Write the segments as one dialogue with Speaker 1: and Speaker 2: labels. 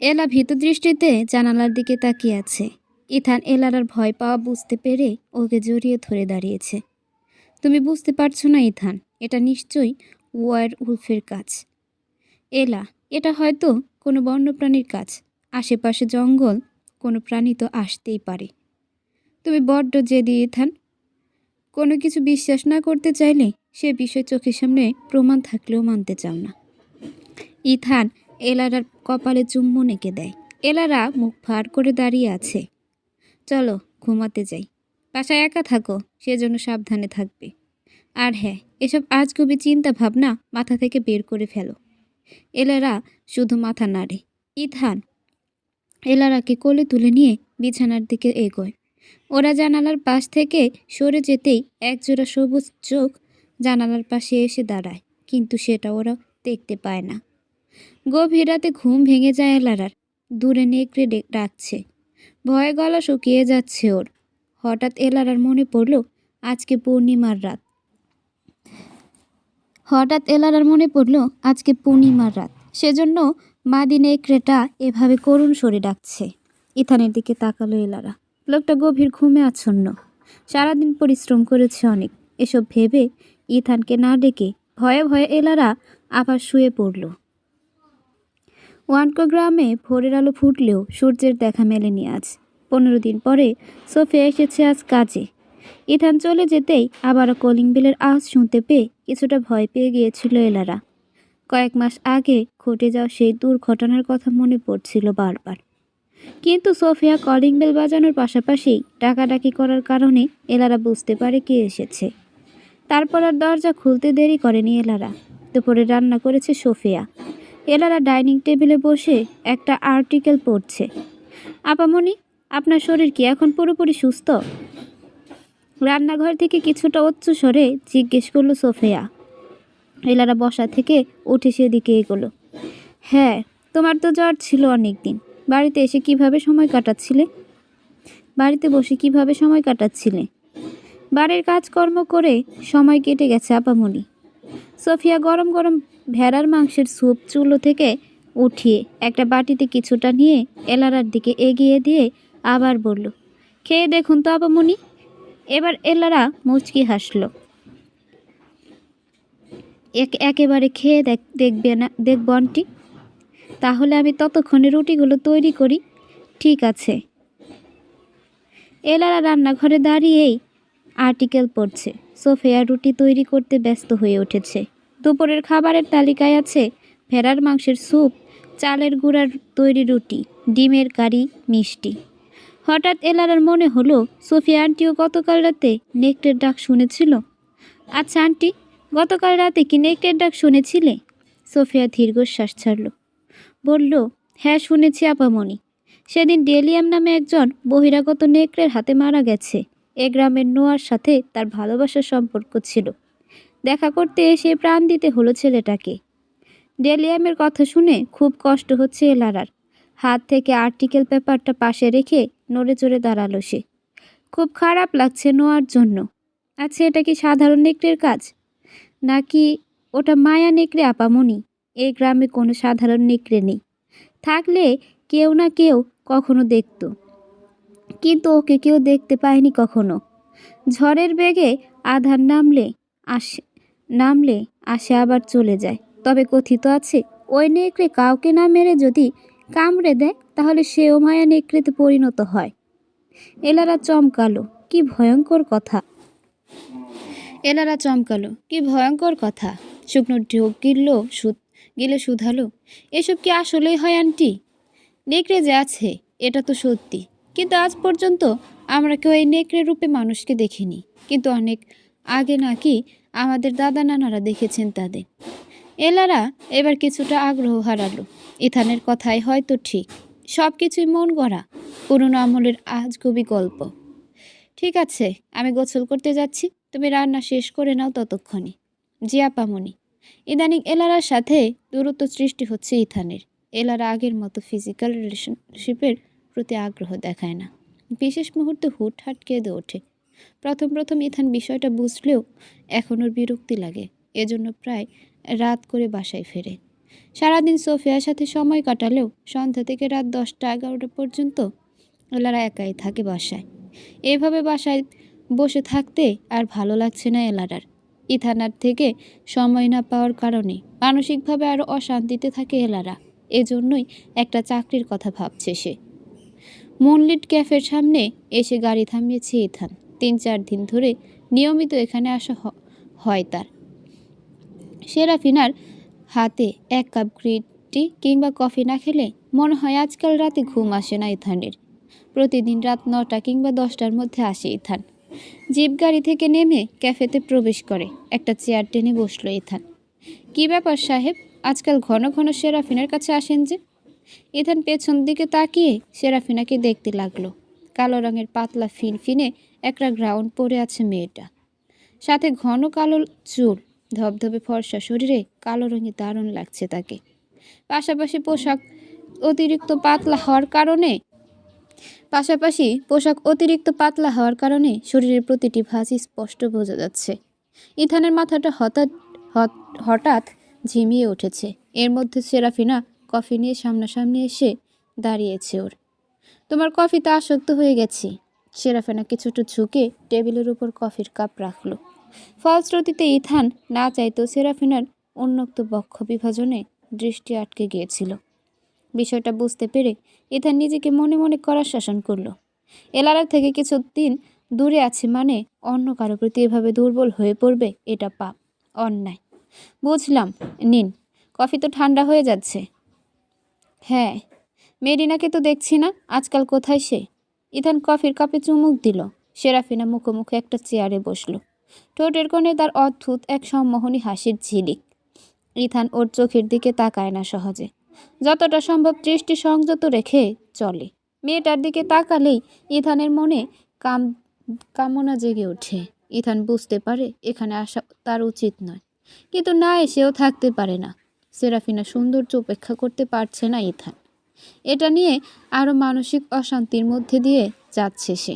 Speaker 1: এলা ভীত দৃষ্টিতে জানালার দিকে তাকিয়ে আছে। ইথান এলার ভয় পাওয়া বুঝতে পেরে ওকে জড়িয়ে ধরে দাঁড়িয়েছে। তুমি বুঝতে পারছো না ইথান, এটা নিশ্চয়ই ওয়ার উলফের কাজ। এলা, এটা হয়তো কোনো বন্যপ্রাণীর কাজ। আশেপাশে জঙ্গল, কোনো প্রাণী তো আসতেই পারে। তুমি বড্ড জেদি ইথান। কোনো কিছু বিশ্বাস না করতে চাইলে সে বিষয় চোখের সামনে প্রমাণ থাকলেও মানতে চাও না। ইথান এলারার কপালে চুম্বন এঁকে দেয়। এলারা মুখ ভার করে দাঁড়িয়ে আছে। চলো ঘুমাতে যাই। বাসায় একা থাকো, সেজন্য সাবধানে থাকবে। আর হ্যাঁ, এসব আজগুবি চিন্তা ভাবনা মাথা থেকে বের করে ফেলো। এলারা শুধু মাথা নাড়ে। ইথান এলারাকে কোলে তুলে নিয়ে বিছানার দিকে এগোয়। ওরা জানালার পাশ থেকে সরে যেতেই একজোড়া সবুজ চোখ জানালার পাশে এসে দাঁড়ায়, কিন্তু সেটা ওরা দেখতে পায় না। গভীর রাতে ঘুম ভেঙে যায় এলারার। দূরে নেকড়ে ডাকছে। ভয়ে গলা শুকিয়ে যাচ্ছে ওর। হঠাৎ এলারার মনে পড়ল আজকে পূর্ণিমার রাত। সেজন্য মাদি নেকড়েটা এভাবে করুণ স্বরে ডাকছে। ইথানের দিকে তাকালো এলারা। লোকটা গভীর ঘুমে আচ্ছন্ন। সারাদিন পরিশ্রম করেছে অনেক। এসব ভেবে ইথানকে না ডেকে ভয়ে ভয়ে এলারা আবার শুয়ে পড়ল। ওয়ানকো গ্রামে ভোরের আলো ফুটলেও সূর্যের দেখা মেলেনি আজ। 15 দিন পরে সোফিয়া এসেছে আজ কাজে। ইথান চলে যেতেই আবারও কলিং বেলের আওয়াজ শুনতে পেয়ে কিছুটা ভয় পেয়ে গিয়েছিল এলারা। কয়েক মাস আগে ঘটে যাওয়া সেই দুর্ঘটনার কথা মনে পড়ছিল বারবার। কিন্তু সোফিয়া কলিং বেল বাজানোর পাশাপাশি ডাকাডাকি করার কারণে এলারা বুঝতে পারে কে এসেছে। তারপর আর দরজা খুলতে দেরি করেনি এলারা। দুপুরে রান্না করেছে সোফিয়া। এলারা ডাইনিং টেবিলে বসে একটা আর্টিকেল পড়ছে। আপামনি, আপনার শরীর কি এখন পুরোপুরি সুস্থ? রান্নাঘর থেকে কিছুটা উচ্চ স্বরে জিজ্ঞেস করলো সোফিয়া। এলারা বসা থেকে উঠে সেদিকে এগোলো। হ্যাঁ, তোমার তো জ্বর ছিল অনেক দিন। বাড়িতে বসে কিভাবে সময় কাটাচ্ছিলে? বাড়ির কাজকর্ম করে সময় কেটে গেছে আপামনি। সোফিয়া গরম গরম ভেড়ার মাংসের স্যুপ চুলো থেকে উঠিয়ে একটা বাটিতে কিছুটা নিয়ে এলারার দিকে এগিয়ে দিয়ে আবার বলল, খেয়ে দেখুন তো আপামনি। এবার এলারা মুচকি হাসল। একেবারে খেয়ে দেখব আন্টি। তাহলে আমি ততক্ষণে রুটিগুলো তৈরি করি। ঠিক আছে। এলারা রান্নাঘরে দাঁড়িয়েই আর্টিকেল পড়ছে। সোফিয়া রুটি তৈরি করতে ব্যস্ত হয়ে উঠেছে। দুপুরের খাবারের তালিকায় আছে ভেড়ার মাংসের স্যুপ, চালের গুঁড়ার তৈরি রুটি, ডিমের কারি, মিষ্টি। হঠাৎ এলারার মনে হলো সোফিয়া আন্টিও গতকাল রাতে নেকড়ের ডাক শুনেছিল। আচ্ছা আন্টি, গতকাল রাতে কি নেকড়ের ডাক শুনেছিলে? সোফিয়া দীর্ঘশ্বাস ছাড়ল। বলল, হ্যাঁ শুনেছি আপামনি। সেদিন ডেলিয়াম নামে একজন বহিরাগত নেকড়ের হাতে মারা গেছে। এ গ্রামের নোয়ার সাথে তার ভালোবাসার সম্পর্ক ছিল। দেখা করতে এসে প্রাণ দিতে হলো ছেলেটাকে। ডেলিয়ামের কথা শুনে খুব কষ্ট হচ্ছে এলারার। হাত থেকে আর্টিকেল পেপারটা পাশে রেখে নড়ে চড়ে দাঁড়ালো সে। খুব খারাপ লাগছে নোয়ার জন্য। আচ্ছা, এটা কি সাধারণ নেকড়ের কাজ, নাকি ওটা মায়া নেকড়ে আপামনি? এই গ্রামে কোনো সাধারণ নেকড়ে নেই। থাকলে কেউ না কেউ কখনো দেখত, কিন্তু ওকে কেউ দেখতে পায়নি কখনো। ঝড়ের বেগে আধার নামলে আসে আবার চলে যায়। তবে কথিত আছে ওই নেকড়ে কাউকে না মেরে যদি কামড়ে দেয় তাহলে সেও মায়া নেকড়েতে পরিণত হয়। এলারা চমকালো, কি ভয়ঙ্কর কথা। শুকনো ঢোক গিলে শুধালো, এসব কি আসলেই হয় আন্টি? নেকড়ে যে আছে এটা তো সত্যি, কিন্তু আজ পর্যন্ত আমরা কেউ এই নেকড়ে রূপে মানুষকে দেখিনি। কিন্তু অনেক আগে নাকি আমাদের দাদা নানারা দেখেছেন তাদের। এলারা এবার কিছুটা আগ্রহ হারালো। ইথানের কথাই হয়তো ঠিক, সব কিছুই মন গড়া, পুরনো আমলের আজগুবি গল্প। ঠিক আছে, আমি গোসল করতে যাচ্ছি, তুমি রান্না শেষ করে নাও ততক্ষণে। জি আপামনি। ইদানিং এলারার সাথে দূরত্ব সৃষ্টি হচ্ছে ইথানের। এলারা আগের মতো ফিজিক্যাল রিলেশনশিপের প্রতি আগ্রহ দেখায় না। বিশেষ মুহূর্তে হুটহাট কেঁদে ওঠে। প্রথম ইথান বিষয়টা বুঝলেও এখন ওর বিরক্তি লাগে। এজন্য প্রায় রাত করে বাসায় ফেরে। সারাদিন সোফিয়ার সাথে সময় কাটালেও সন্ধ্যা থেকে রাত 10টা-11টা পর্যন্ত এলারা একাই থাকে বাসায়। এভাবে বাসায় বসে থাকতে আর ভালো লাগছে না এলারার। ইথানার থেকে সময় না পাওয়ার কারণে মানসিকভাবে আরও অশান্তিতে থাকে এলারা। এজন্যই একটা চাকরির কথা ভাবছে সে। মুনলিট ক্যাফের সামনে এসে গাড়ি থামিয়েছে ইথান। 3-4 দিন ধরে নিয়মিত এখানে আসা হয় তার। সেরাফিনার হাতে 1 কাপ গ্রিন টি কিংবা কফি না খেলে মনে হয় আজকাল রাতে ঘুম আসে না ইথানের। প্রতিদিন রাত 9টা কিংবা 10টার মধ্যে আসে ইথান। জিপ গাড়ি থেকে নেমে ক্যাফেতে প্রবেশ করে। একটা চেয়ার টেনে বসলো ইথান। কী ব্যাপার সাহেব, আজকাল ঘন ঘন সেরাফিনার কাছে আসেন যে? ইথান পেছন দিকে তাকিয়ে সেরাফিনাকে দেখতে লাগলো। কালো রঙের পাতলা ফিনফিনে একটা গ্রাউন্ড পরে আছে মেয়েটা। সাথে ঘন কালো চুল, ধবধবে ফর্সা শরীরে কালো রঙে দারুণ লাগছে তাকে। পাশাপাশি পোশাক অতিরিক্ত পাতলা হওয়ার কারণে শরীরের প্রতিটি ভাঁজ স্পষ্ট বোঝা যাচ্ছে। ইথানের মাথাটা হঠাৎ ঝিমিয়ে উঠেছে। এর মধ্যে সেরাফিনা কফি নিয়ে সামনাসামনি এসে দাঁড়িয়েছে ওর। তোমার কফিতে আসক্ত হয়ে গেছি। সেরাফিনা কিছুটা ঝুঁকে টেবিলের উপর কফির কাপ রাখলো। ফলশ্রুতিতে ইথান না চাইতেও সেরাফিনার উন্মুক্ত বক্ষ বিভাজনে দৃষ্টি আটকে গিয়েছিল। বিষয়টা বুঝতে পেরে ইথান নিজেকে মনে মনে করার শাসন করল। এলারা থেকে কিছুদিন দূরে আছে মানে অন্য কারো প্রতি এভাবে দুর্বল হয়ে পড়বে, এটা পাপ, অন্যায়। বুঝলাম, নিন, কফি তো ঠান্ডা হয়ে যাচ্ছে। হ্যাঁ, মেরিনাকে তো দেখছি না, আজকাল কোথায় সে? ইথান কফির কাপে চুমুক দিল। সেরাফিনা মুখোমুখি একটা চেয়ারে বসলো। ঠোঁটের কোণে তার অদ্ভুত এক সম্মোহনী হাসির ঝিলিক। ইথান ওর চোখের দিকে তাকায় না সহজে। যতটা সম্ভব দৃষ্টি সংযত রেখে চলে। মেয়েটার দিকে তাকালেই ইথানের মনে কামনা জেগে ওঠে। ইথান বুঝতে পারে এখানে আসা তার উচিত নয়, কিন্তু না এসেও থাকতে পারে না। সেরাফিনা সৌন্দর্য উপেক্ষা করতে পারছে না ইথান। এটা নিয়ে আরও মানসিক অশান্তির মধ্যে দিয়ে যাচ্ছে সে।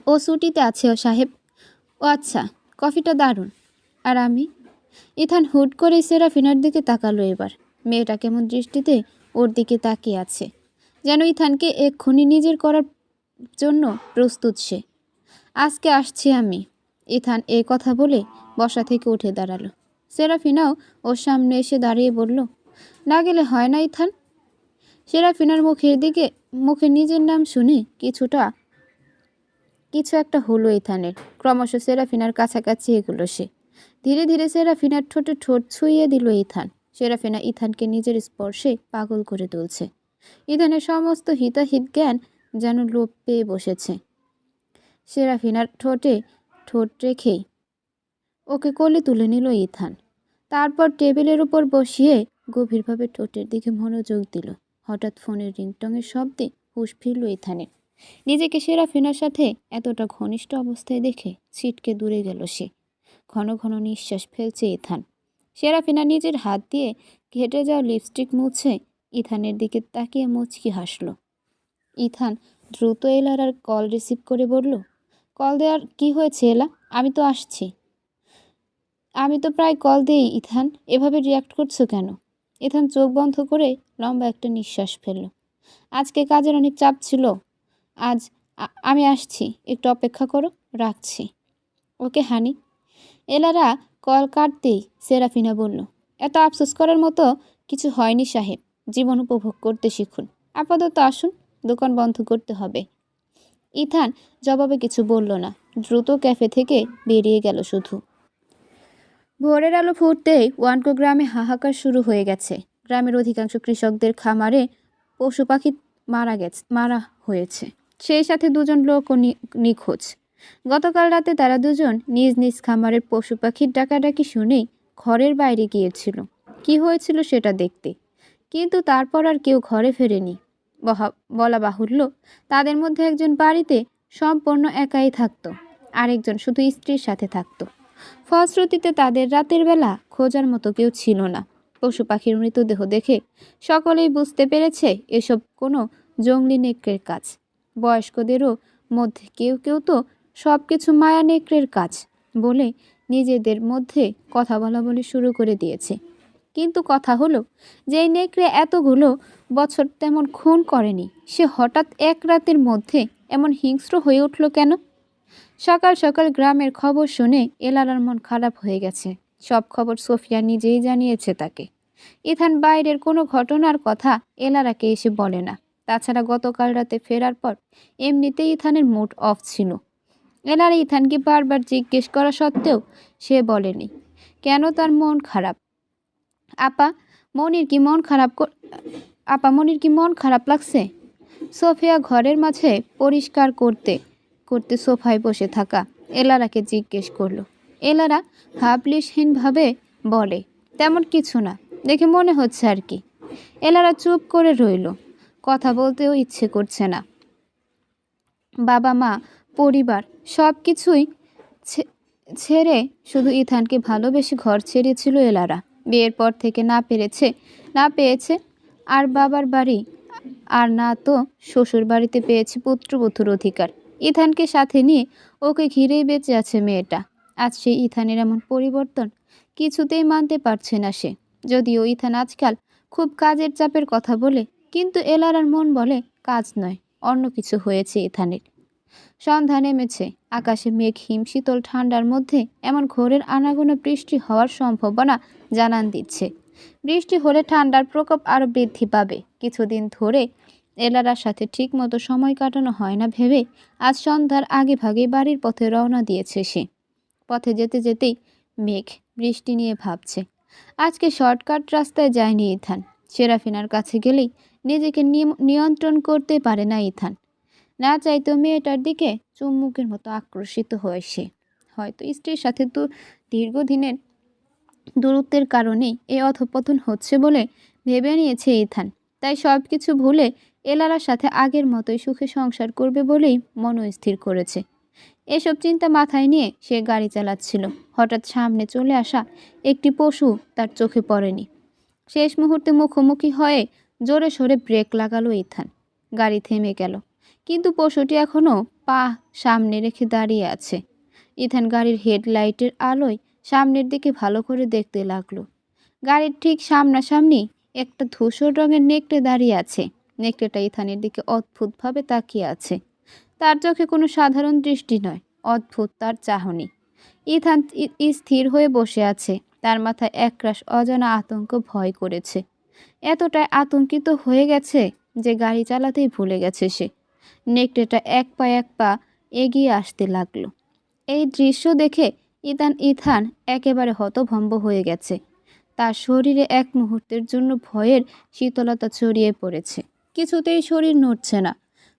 Speaker 1: ও ছুটিতে আছে ও সাহেব। ও আচ্ছা, কফিটা দারুণ। আর আমি? ইথান হুট করে সেরাফিনার দিকে তাকালো এবার। মেয়েটা কেমন দৃষ্টিতে ওর দিকে তাকিয়ে আছে, যেন ইথানকে এক্ষুনি নিজের করার জন্য প্রস্তুত সে। আজকে আসছি আমি। ইথান এই কথা বলে বসা থেকে উঠে দাঁড়ালো। সেরাফিনাও ওর সামনে এসে দাঁড়িয়ে বলল, না গেলে হয় না ইথান? সেরাফিনার মুখে নিজের নাম শুনে কিছু একটা হলো ইথানের। ক্রমশ সেরাফিনার কাছাকাছি এগুলো সে। ধীরে ধীরে সেরাফিনার ঠোঁটে ঠোঁট ছুঁয়ে দিল ইথান। সেরাফিনা ইথানকে নিজের স্পর্শে পাগল করে তুলছে। ইথানের সমস্ত হিতাহিত জ্ঞান যেন লোপ পেয়ে বসেছে। সেরাফিনার ঠোঁটে ঠোঁট রেখেই ওকে কোলে তুলে নিল ইথান। তারপর টেবিলের উপর বসিয়ে গভীরভাবে ঠোঁটের দিকে মনোযোগ দিল। হঠাৎ ফোনের রিংটংয়ের শব্দে হুঁশ ফিরল ইথানের। নিজেকে সেরাফিনার সাথে এতটা ঘনিষ্ঠ অবস্থায় দেখে ছিটকে দূরে গেল সে। ঘন ঘন নিঃশ্বাস ফেলছে ইথান। সেরাফিনা নিজের হাত দিয়ে ঘেটে যাওয়া লিপস্টিক মুছে ইথানের দিকে তাকিয়ে মুচকি হাসল। ইথান দ্রুত এলার কল রিসিভ করে বলল, কল দেওয়ার কি হয়েছে এলা? আমি তো আসছি। আমি তো প্রায় কল দিই ইথান, এভাবে রিয়াক্ট করছো কেন? ইথান চোখ বন্ধ করে লম্বা একটা নিঃশ্বাস ফেলল। আজকে কাজের অনেক চাপ ছিল। আমি আসছি, একটু অপেক্ষা করো, রাখছি। ওকে হানি। এলারা কল কাটতেই সেরাফিনা বলল, এত আফসোস করার মতো কিছু হয়নি সাহেব, জীবন উপভোগ করতে শিখুন। আপাতত আসুন, দোকান বন্ধ করতে হবে। ইথান জবাবে কিছু বলল না, দ্রুত ক্যাফে থেকে বেরিয়ে গেল শুধু। ভোরের আলো ফুটতেই ওয়ানকো গ্রামে হাহাকার শুরু হয়ে গেছে। গ্রামের অধিকাংশ কৃষকদের খামারে পশু পাখি মারা হয়েছে। সেই সাথে 2জন লোকও নিখোঁজ। গতকাল রাতে তারা 2জন নিজ নিজ খামারের পশু পাখির ডাকাডাকি শুনেই ঘরের বাইরে গিয়েছিল কি হয়েছিল সেটা দেখতে, কিন্তু তারপর আর কেউ ঘরে ফেরেনি। বলা বাহুল্য, তাদের মধ্যে একজন বাড়িতে সম্পূর্ণ একাই থাকতো, আরেকজন শুধু স্ত্রীর সাথে থাকতো। ফলশ্রুতিতে তাদের রাতের বেলা খোঁজার মতো কেউ ছিল না। পশু পাখির মৃতদেহ দেখে সকলেই বুঝতে পেরেছে এসব কোনো জঙ্গলি নেকড়ের কাজ। বয়স্কদেরও মধ্যে কেউ কেউ তো সব কিছু মায়া নেকড়ের কাজ বলে নিজেদের মধ্যে কথা বলা বলি শুরু করে দিয়েছে। কিন্তু কথা হলো, যেই নেকড়ে এতগুলো বছর তেমন খুন করেনি, সে হঠাৎ এক রাতের মধ্যে এমন হিংস্র হয়ে উঠল কেন? সকাল সকাল গ্রামের খবর শুনে এলারার মন খারাপ হয়ে গেছে। সব খবর সোফিয়া নিজেই জানিয়েছে তাকে। ইথান বাইরের কোনো ঘটনার কথা এলারাকে এসে বলে না। তাছাড়া গতকাল রাতে ফেরার পর এমনিতেই ইথানের মুড অফ ছিল। এলারা ইথানকে বারবার জিজ্ঞেস করা সত্ত্বেও সে বলেনি কেন তার মন খারাপ। আপা মনির কি মন খারাপ আপা মনির কি মন খারাপ লাগছে? সোফিয়া ঘরের মাঝে পরিষ্কার করতে করতে সোফায় বসে থাকা এলারাকে জিজ্ঞেস করলো। এলারা ভাবলিশহীনভাবে বলে, তেমন কিছু না, দেখে মনে হচ্ছে আর কি। এলারা চুপ করে রইল, কথা বলতেও ইচ্ছে করছে না। বাবা মা পরিবার সব কিছুই ছেড়ে শুধু ইথানকে ভালোবেসে ঘর ছেড়েছিল এলারা। বিয়ের পর থেকে না পেয়েছে আর বাবার বাড়ি, আর না তো শ্বশুর বাড়িতে পেয়েছে পুত্রবধূর অধিকার। ইথানকে সাথে নিয়ে ওকে ঘিরেই বেঁচে আছে মেয়েটা। আজ সেই ইথানের এমন পরিবর্তন কিছুতেই মানতে পারছে না সে। যদিও ইথান আজকাল খুব কাজের চাপের কথা বলে, কিন্তু এলারার মন বলে কাজ নয়, অন্য কিছু হয়েছে ইথানের। সন্ধ্যা নেমেছে, আকাশে মেঘ হিমশীতল ঠান্ডার মধ্যে এমন ঘোরের আনাগোনা বৃষ্টি হওয়ার সম্ভাবনা জানান দিচ্ছে। বৃষ্টি হলে ঠান্ডার প্রকোপ আরও বৃদ্ধি পাবে। কিছুদিন ধরে এলারার সাথে ঠিক মতো সময় কাটানো হয় না ভেবে আজ সন্ধ্যার আগে ভাগে বাড়ির পথে রওনা দিয়েছে সে। পথে যেতে যেতেই মেঘ বৃষ্টি নিয়ে ভাবছে। আজকে শর্টকাট রাস্তায় যায়নি ইথান। সেরাফিনার কাছে গেলেই নিজেকে নিয়ন্ত্রণ করতে পারে না ইথান। না চাইতেও মেয়েটার দিকে চুম্বকের মতো আকর্ষিত হয় সে। হয়তো স্ত্রীর সাথে তো দীর্ঘদিনের দূরত্বের কারণেই এই অধঃপতন হচ্ছে বলে ভেবে নিয়েছে ইথান। তাই সব কিছু ভুলে এলারার সাথে আগের মতোই সুখে সংসার করবে বলেই মনস্থির করেছে। এসব চিন্তা মাথায় নিয়ে সে গাড়ি চালাচ্ছিল। হঠাৎ সামনে চলে আসা একটি পশু তার চোখে পড়েনি। শেষ মুহূর্তে মুখোমুখি হয়ে জোরে সোরে ব্রেক লাগালো ইথান। গাড়ি থেমে গেল, কিন্তু পশুটি এখনও পা সামনে রেখে দাঁড়িয়ে আছে। ইথান গাড়ির হেডলাইটের আলোয় সামনের দিকে ভালো করে দেখতে লাগলো। গাড়ির ঠিক সামনাসামনি একটা ধূসর রঙের নেকড়ে দাঁড়িয়ে আছে। নেকড়েটা ইথানের দিকে অদ্ভুতভাবে তাকিয়ে আছে। তার চোখে কোনো সাধারণ দৃষ্টি নয়, অদ্ভুত তার চাহনি। ইথান স্থির হয়ে বসে আছে। তার মাথায় একরাশ অজানা আতঙ্ক ভয় করেছে। এতটাই আতঙ্কিত হয়ে গেছে যে গাড়ি চালাতেই ভুলে গেছে সে। নেকড়েটা এক পা এগিয়ে আসতে লাগলো। এই দৃশ্য দেখে ইথান একেবারে হতভম্ব হয়ে গেছে। তার শরীরে এক মুহূর্তের জন্য ভয়ের শীতলতা ছড়িয়ে পড়েছে। কিছুতেই শরীর নড়ছে না।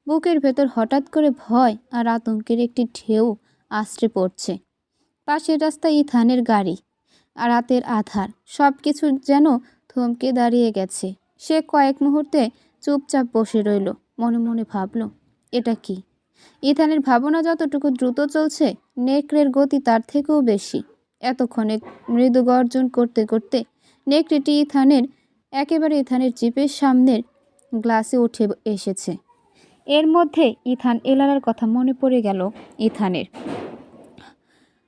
Speaker 1: বুকের ভেতর হঠাৎ করে ভয় আর আতঙ্কের একটি ঢেউ আছড়ে পড়ছে। পাশের রাস্তায় ইথানের গাড়ি, আর রাতের আধার, সব কিছু যেন থমকে দাঁড়িয়ে গেছে। সে কয়েক মুহূর্তে চুপচাপ বসে রইল। মনে মনে ভাবল, এটা কি? ইথানের ভাবনা যতটুকু দ্রুত চলছে, নেকড়ের গতি তার থেকেও বেশি। এতক্ষণে মৃদু গর্জন করতে করতে নেকড়েটি একেবারে ইথানের জিপের সামনের গ্লাসে উঠে এসেছে। এর মধ্যে ইথান এলারার কথা মনে পড়ে গেল ইথানের।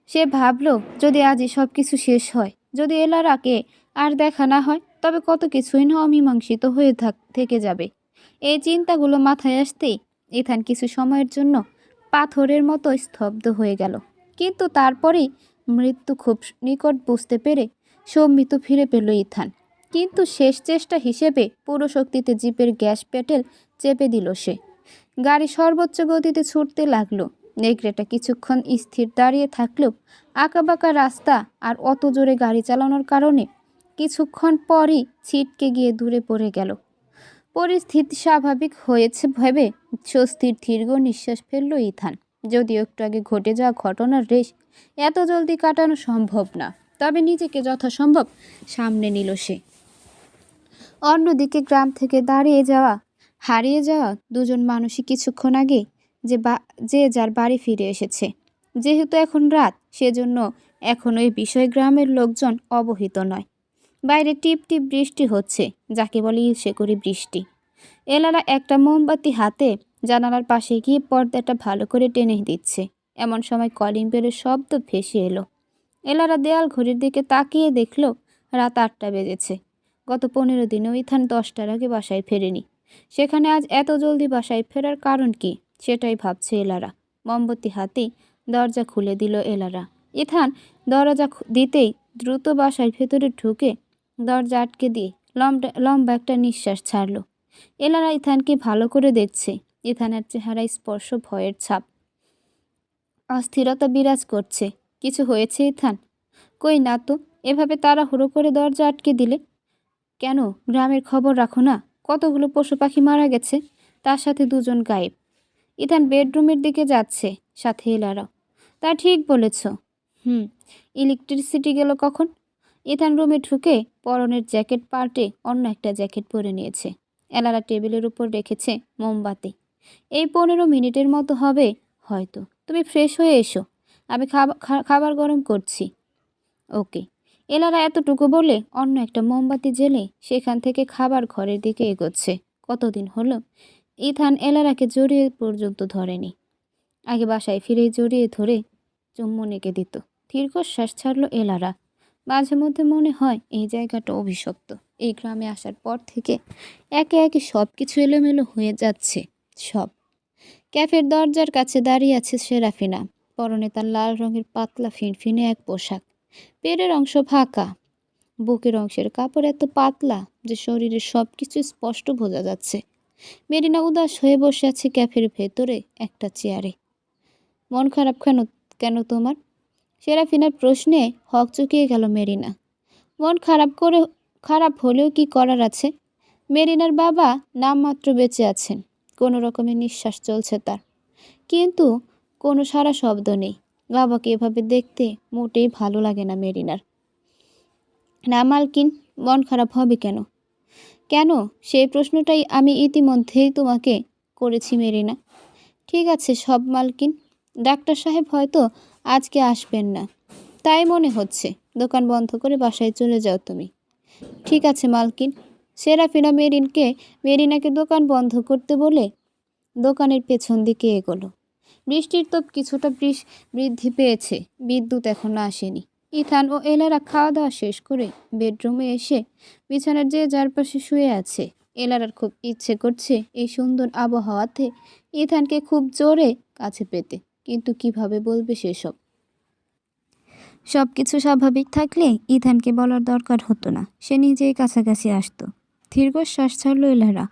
Speaker 1: সে ভাবল, যদি আজই সব কিছু শেষ হয়, যদি এলারাকে আর দেখা না হয়, তবে কত কিছুই না অমীমাংসিত হয়ে থেকে যাবে। এই চিন্তাগুলো মাথায় আসতেই ইথান কিছু সময়ের জন্য পাথরের মতো স্তব্ধ হয়ে গেল। কিন্তু তারপরেই মৃত্যু খুব নিকট বুঝতে পেরে সম্মিত ফিরে পেল ইথান। কিন্তু শেষ চেষ্টা হিসেবে পুরো শক্তিতে জিপের গ্যাস পেটেল চেপে দিল সে। গাড়ি সর্বোচ্চ গতিতে ছুটতে লাগলো। নেকড়েটা কিছুক্ষণ স্থির দাঁড়িয়ে থাকলেও আঁকাবাঁকা রাস্তা আর অত জোরে গাড়ি চালানোর কারণে কিছুক্ষণ পরই ছিটকে গিয়ে দূরে পড়ে গেল। পরিস্থিতি স্বাভাবিক হয়েছে ভেবে স্বস্তির দীর্ঘ নিঃশ্বাস ফেলল ইথান। যদিও একটু আগে ঘটে যাওয়া ঘটনার রেশ এত জলদি কাটানো সম্ভব না, তবে নিজেকে যথাসম্ভব সামনে নিল সে। অন্যদিকে গ্রাম থেকে হারিয়ে যাওয়া দুজন মানুষই কিছুক্ষণ আগে যে যার বাড়ি ফিরে এসেছে। যেহেতু এখন রাত, সেজন্য এখনো এই বিষয়ে গ্রামের লোকজন অবহিত নয়। বাইরে টিপ টিপ বৃষ্টি হচ্ছে, যাকে বলে ইলশে করি বৃষ্টি। এলারা একটা মোমবাতি হাতে জানালার পাশে গিয়ে পর্দাটা ভালো করে টেনে দিচ্ছে। এমন সময় কলিং বেলের শব্দ ভেসে এলো। এলারা দেয়াল ঘড়ির দিকে তাকিয়ে দেখল রাত 8টা বেজেছে। গত 15 দিনেও ইথান 10টার আগে বাসায় ফেরেনি। সেখানে আজ এত জলদি বাসায় ফেরার কারণ কি, সেটাই ভাবছে এলারা। মোমবাতি হাতেই দরজা খুলে দিল এলারা। ইথান দরজা দিতেই দ্রুত বাসার ভেতরে ঢুকে দরজা আটকে দিয়ে লম্বা একটা নিঃশ্বাস ছাড়ল। এলারা ইথানকে ভালো করে দেখছে। ইথানের চেহারায় স্পর্শ ভয়ের ছাপ। অস্থিরতা বিরাজ করছে। কিছু হয়েছে ইথান? কই না তো। এভাবে তাড়াহুড়ো করে দরজা আটকে দিলে কেন? গ্রামের খবর রাখো না? কতগুলো পশু পাখি মারা গেছে, তার সাথে 2জন গায়েব। ইথান বেডরুমের দিকে যাচ্ছে, সাথে এলারাও। তা ঠিক বলেছ। ইলেকট্রিসিটি গেল কখন? ইথান রুমে ঢুকে পরনের জ্যাকেট পাল্টে অন্য একটা জ্যাকেট পরে নিয়েছে। এলারা টেবিলের উপর রেখেছে মোমবাতি। এই 15 মিনিটের মতো হবে হয়তো। তুমি ফ্রেশ হয়ে এসো, আমি খাবার গরম করছি। ওকে। এলারা এতটুকু বলে অন্য একটা মোমবাতি জ্বেলে সেখান থেকে খাবার ঘরের দিকে এগোচ্ছে। কতদিন হলো ইথান এলারাকে জড়িয়ে পর্যন্ত ধরেনি। আগে বাসায় ফিরেই জড়িয়ে ধরে চুম্বন এঁকে দিত। দীর্ঘশ্বাস ছাড়ল এলারা। মাঝে মধ্যে মনে হয় এই জায়গাটা অভিশপ্ত। এই গ্রামে আসার পর থেকে একে একে সব কিছু এলোমেলো হয়ে যাচ্ছে। সব। ক্যাফের দরজার কাছে দাঁড়িয়ে আছে সেরাফিনা। পরনে তার লাল রঙের পাতলা ফিনফিনে এক পোশাক। পেটের অংশ ফাঁকা, বুকের অংশের কাপড় এত পাতলা যে শরীরের সব কিছু স্পষ্ট বোঝা যাচ্ছে। মেরিনা উদাস হয়ে বসে আছে ক্যাফের ভেতরে একটা চেয়ারে। মন খারাপ কেন তোমার? সেরাফিনার প্রশ্নে হকচকিয়ে গেল মেরিনা। মন খারাপ হলেও কি করার আছে? মেরিনার বাবা নামমাত্র বেঁচে আছেন। কোনো রকমের নিঃশ্বাস চলছে তার, কিন্তু কোনো সারা শব্দ নেই। বাবাকে এভাবে দেখতে মোটেই ভালো লাগে না মেরিনার। না মালকিন, মন খারাপ হবে কেন? কেন, সেই প্রশ্নটাই আমি ইতিমধ্যেই তোমাকে করেছি মেরিনা। ঠিক আছে সব মালকিন, ডাক্তার সাহেব হয়তো আজকে আসবেন না, তাই মনে হচ্ছে। দোকান বন্ধ করে বাসায় চলে যাও তুমি। ঠিক আছে মালকিন। সেরাফিনা মেরিনাকে দোকান বন্ধ করতে বলে দোকানের পেছন দিকে এগোলো। বৃষ্টির তোপ কিছুটা বৃদ্ধি পেয়েছে। বিদ্যুৎ এখনো আসেনি। ইথান ও এলারা খাওয়া দাওয়া শেষ করে বেডরুমে এসে বিছানার যে যার পাশে শুয়ে আছে। এলারার খুব ইচ্ছে করছে এই সুন্দর আবহাওয়াতে ইথানকে খুব জোরে কাছে পেতে, কিন্তু কিভাবে বলবে সেসব? সব কিছু স্বাভাবিক থাকলে ইথানকে বলার দরকার হতো না, সে নিজেই কাছাকাছি আসতো। দীর্ঘশ্বাস ছাড়ল এলারা।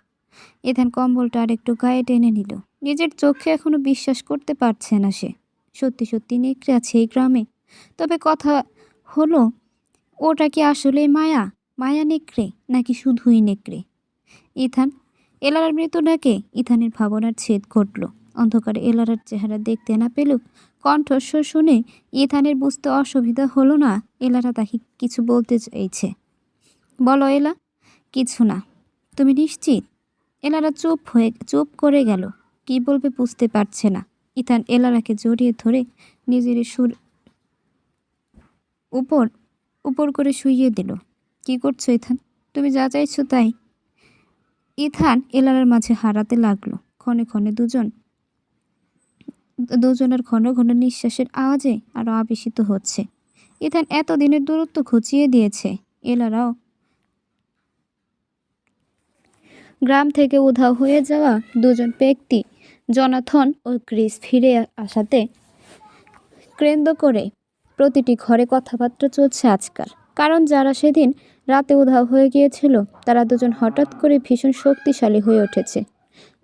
Speaker 1: ইথান কম্বলটা আর একটু গায়ে টেনে নিল। নিজের চোখে এখনো বিশ্বাস করতে পারছে না সে। সত্যি সত্যি নেকড়ে আছে এই গ্রামে। তবে কথা হলো, ওটা কি আসলে মায়া নেকড়ে নাকি শুধুই নেকড়ে? ইথান। এলারার মৃত্যু ডাকে ইথানের ভাবনার ছেদ ঘটল। অন্ধকারে এলারার চেহারা দেখতে না পেলেও কণ্ঠস্বর শুনে ইথানের বুঝতে অসুবিধা হলো না এলারা তাকে কিছু বলতে চাইছে। বলো এলা। কিছু না। তুমি নিশ্চিত? এলারা চুপ করে গেল। কি বলবে বুঝতে পারছে না। ইথান এলারাকে জড়িয়ে ধরে নিজের সুর উপর করে শুইয়ে দিল। কি করছো ইথান? তুমি যা চাইছো তাই। ইথান এলারার মাঝে হারাতে লাগলো। ক্ষণে ক্ষণে দুজনের ঘন ঘন নিঃশ্বাসের আওয়াজে আরো আবেশিত হচ্ছে। ইথান এতদিনের দূরত্ব ঘুচিয়ে দিয়েছে। এলারাও গ্রাম থেকে উধাও হয়ে যাওয়া 2জন ব্যক্তি জনাথন ও ক্রিস ফিরে আসাতে কেন্দ্র করে প্রতিটি ঘরে কথাবার্তা চলছে আজকাল। কারণ যারা সেদিন রাতে উধাও হয়ে গিয়েছিল তারা 2জন হঠাৎ করে ভীষণ শক্তিশালী হয়ে উঠেছে।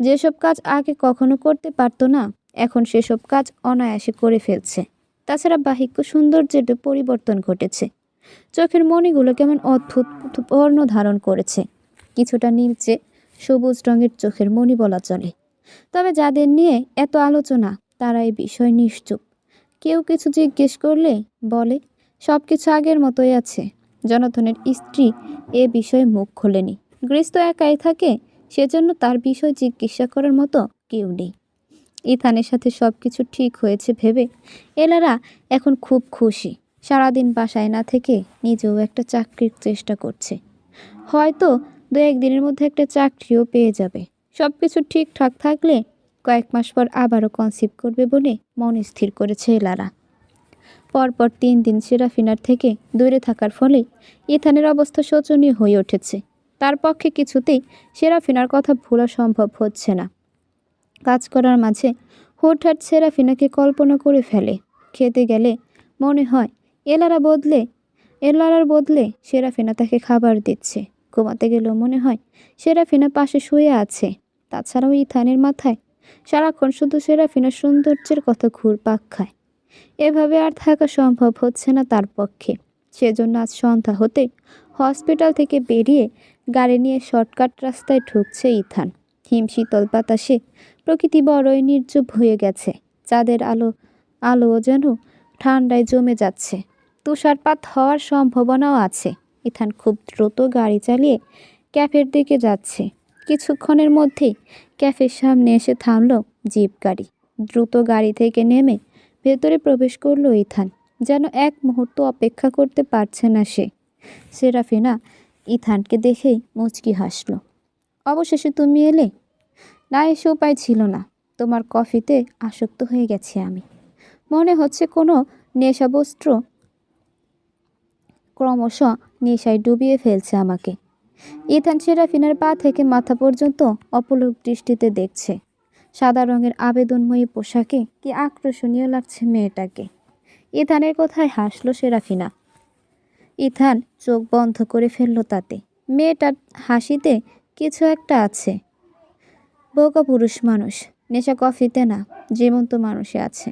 Speaker 1: যেসব কাজ আগে কখনো করতে পারতো না, এখন সেসব কাজ অনায়াসে করে ফেলছে। তাছাড়া বাহ্যিক সৌন্দর্যের পরিবর্তন ঘটেছে। চোখের মণিগুলো কেমন অদ্ভুত বর্ণ ধারণ করেছে। কিছুটা নীলচে সবুজ রঙের চোখের মণি বলা চলে। তবে যাদের নিয়ে এত আলোচনা তারা এই বিষয় নিশ্চুপ। কেউ কিছু জিজ্ঞেস করলে বলে সব কিছু আগের মতোই আছে। জনাথনের স্ত্রী এ বিষয়ে মুখ খোলেনি। গ্রিস তো একাই থাকে, সেজন্য তার বিষয় জিজ্ঞাসা করার মতো কেউ নেই। ইথানের সাথে সব কিছু ঠিক হয়েছে ভেবে এলারা এখন খুব খুশি। সারাদিন বাসায় না থেকে নিজেও একটা চাকরির চেষ্টা করছে। হয়তো 2-1 দিনের মধ্যে একটা চাকরিও পেয়ে যাবে। সব কিছু ঠিকঠাক থাকলে কয়েক মাস পর আবারও কনসিভ করবে বলে মন স্থির করেছে এলারা। পরপর 3 দিন সেরাফিনার থেকে দূরে থাকার ফলে ইথানের অবস্থা শোচনীয় হয়ে উঠেছে। তার পক্ষে কিছুতেই সেরাফিনার কথা ভোলা সম্ভব হচ্ছে না। কাজ করার মাঝে হুটহাট সেরাফিনাকে কল্পনা করে ফেলে। খেতে গেলে মনে হয় এলারার বদলে সেরাফিনা তাকে খাবার দিচ্ছে। ঘুমাতে গেলেও মনে হয় সেরাফিনা পাশে শুয়ে আছে। তাছাড়াও ইথানের মাথায় সারাক্ষণ শুধু সেরাফিনার সৌন্দর্যের কথা ঘুরপাক খায়। এভাবে আর থাকা সম্ভব হচ্ছে না তার পক্ষে। সেজন্য আজ সন্ধ্যা হতে হসপিটাল থেকে বেরিয়ে গাড়ি নিয়ে শর্টকাট রাস্তায় ঢুকছে ইথান। হিমশীতল বাতাসে প্রকৃতি বড়ই নির্জীব হয়ে গেছে। চাঁদের আলো যেন ঠান্ডায় জমে যাচ্ছে। তুষারপাত হওয়ার সম্ভাবনাও আছে। ইথান খুব দ্রুত গাড়ি চালিয়ে ক্যাফের দিকে যাচ্ছে। কিছুক্ষণের মধ্যেই ক্যাফের সামনে এসে থামল জিপ গাড়ি। দ্রুত গাড়ি থেকে নেমে ভেতরে প্রবেশ করলো ইথান। যেন এক মুহূর্ত অপেক্ষা করতে পারছে না সে। সেরাফিনা ইথানকে দেখেই মুচকি হাসল। অবশেষে তুমি এলে। না এসে উপায় ছিল না। তোমার কফিতে আসক্ত হয়ে গেছি আমি। মনে হচ্ছে কোনো নেশাবস্ত্র ক্রমশ নেশায় ডুবিয়ে ফেলছে আমাকে। ইথান সেরাফিনার পা থেকে মাথা পর্যন্ত অপলক দৃষ্টিতে দেখছে। সাদা রঙের আবেদনময়ী পোশাকে কি আকর্ষণীয় লাগছে মেয়েটাকে। ইথানের কথায় হাসলো সেরাফিনা। ইথান চোখ বন্ধ করে ফেলল তাতে। মেয়েটার হাসিতে কিছু একটা আছে। বোকা পুরুষ মানুষ। নেশা কফিতে না, জীবন্ত মানুষে আছে।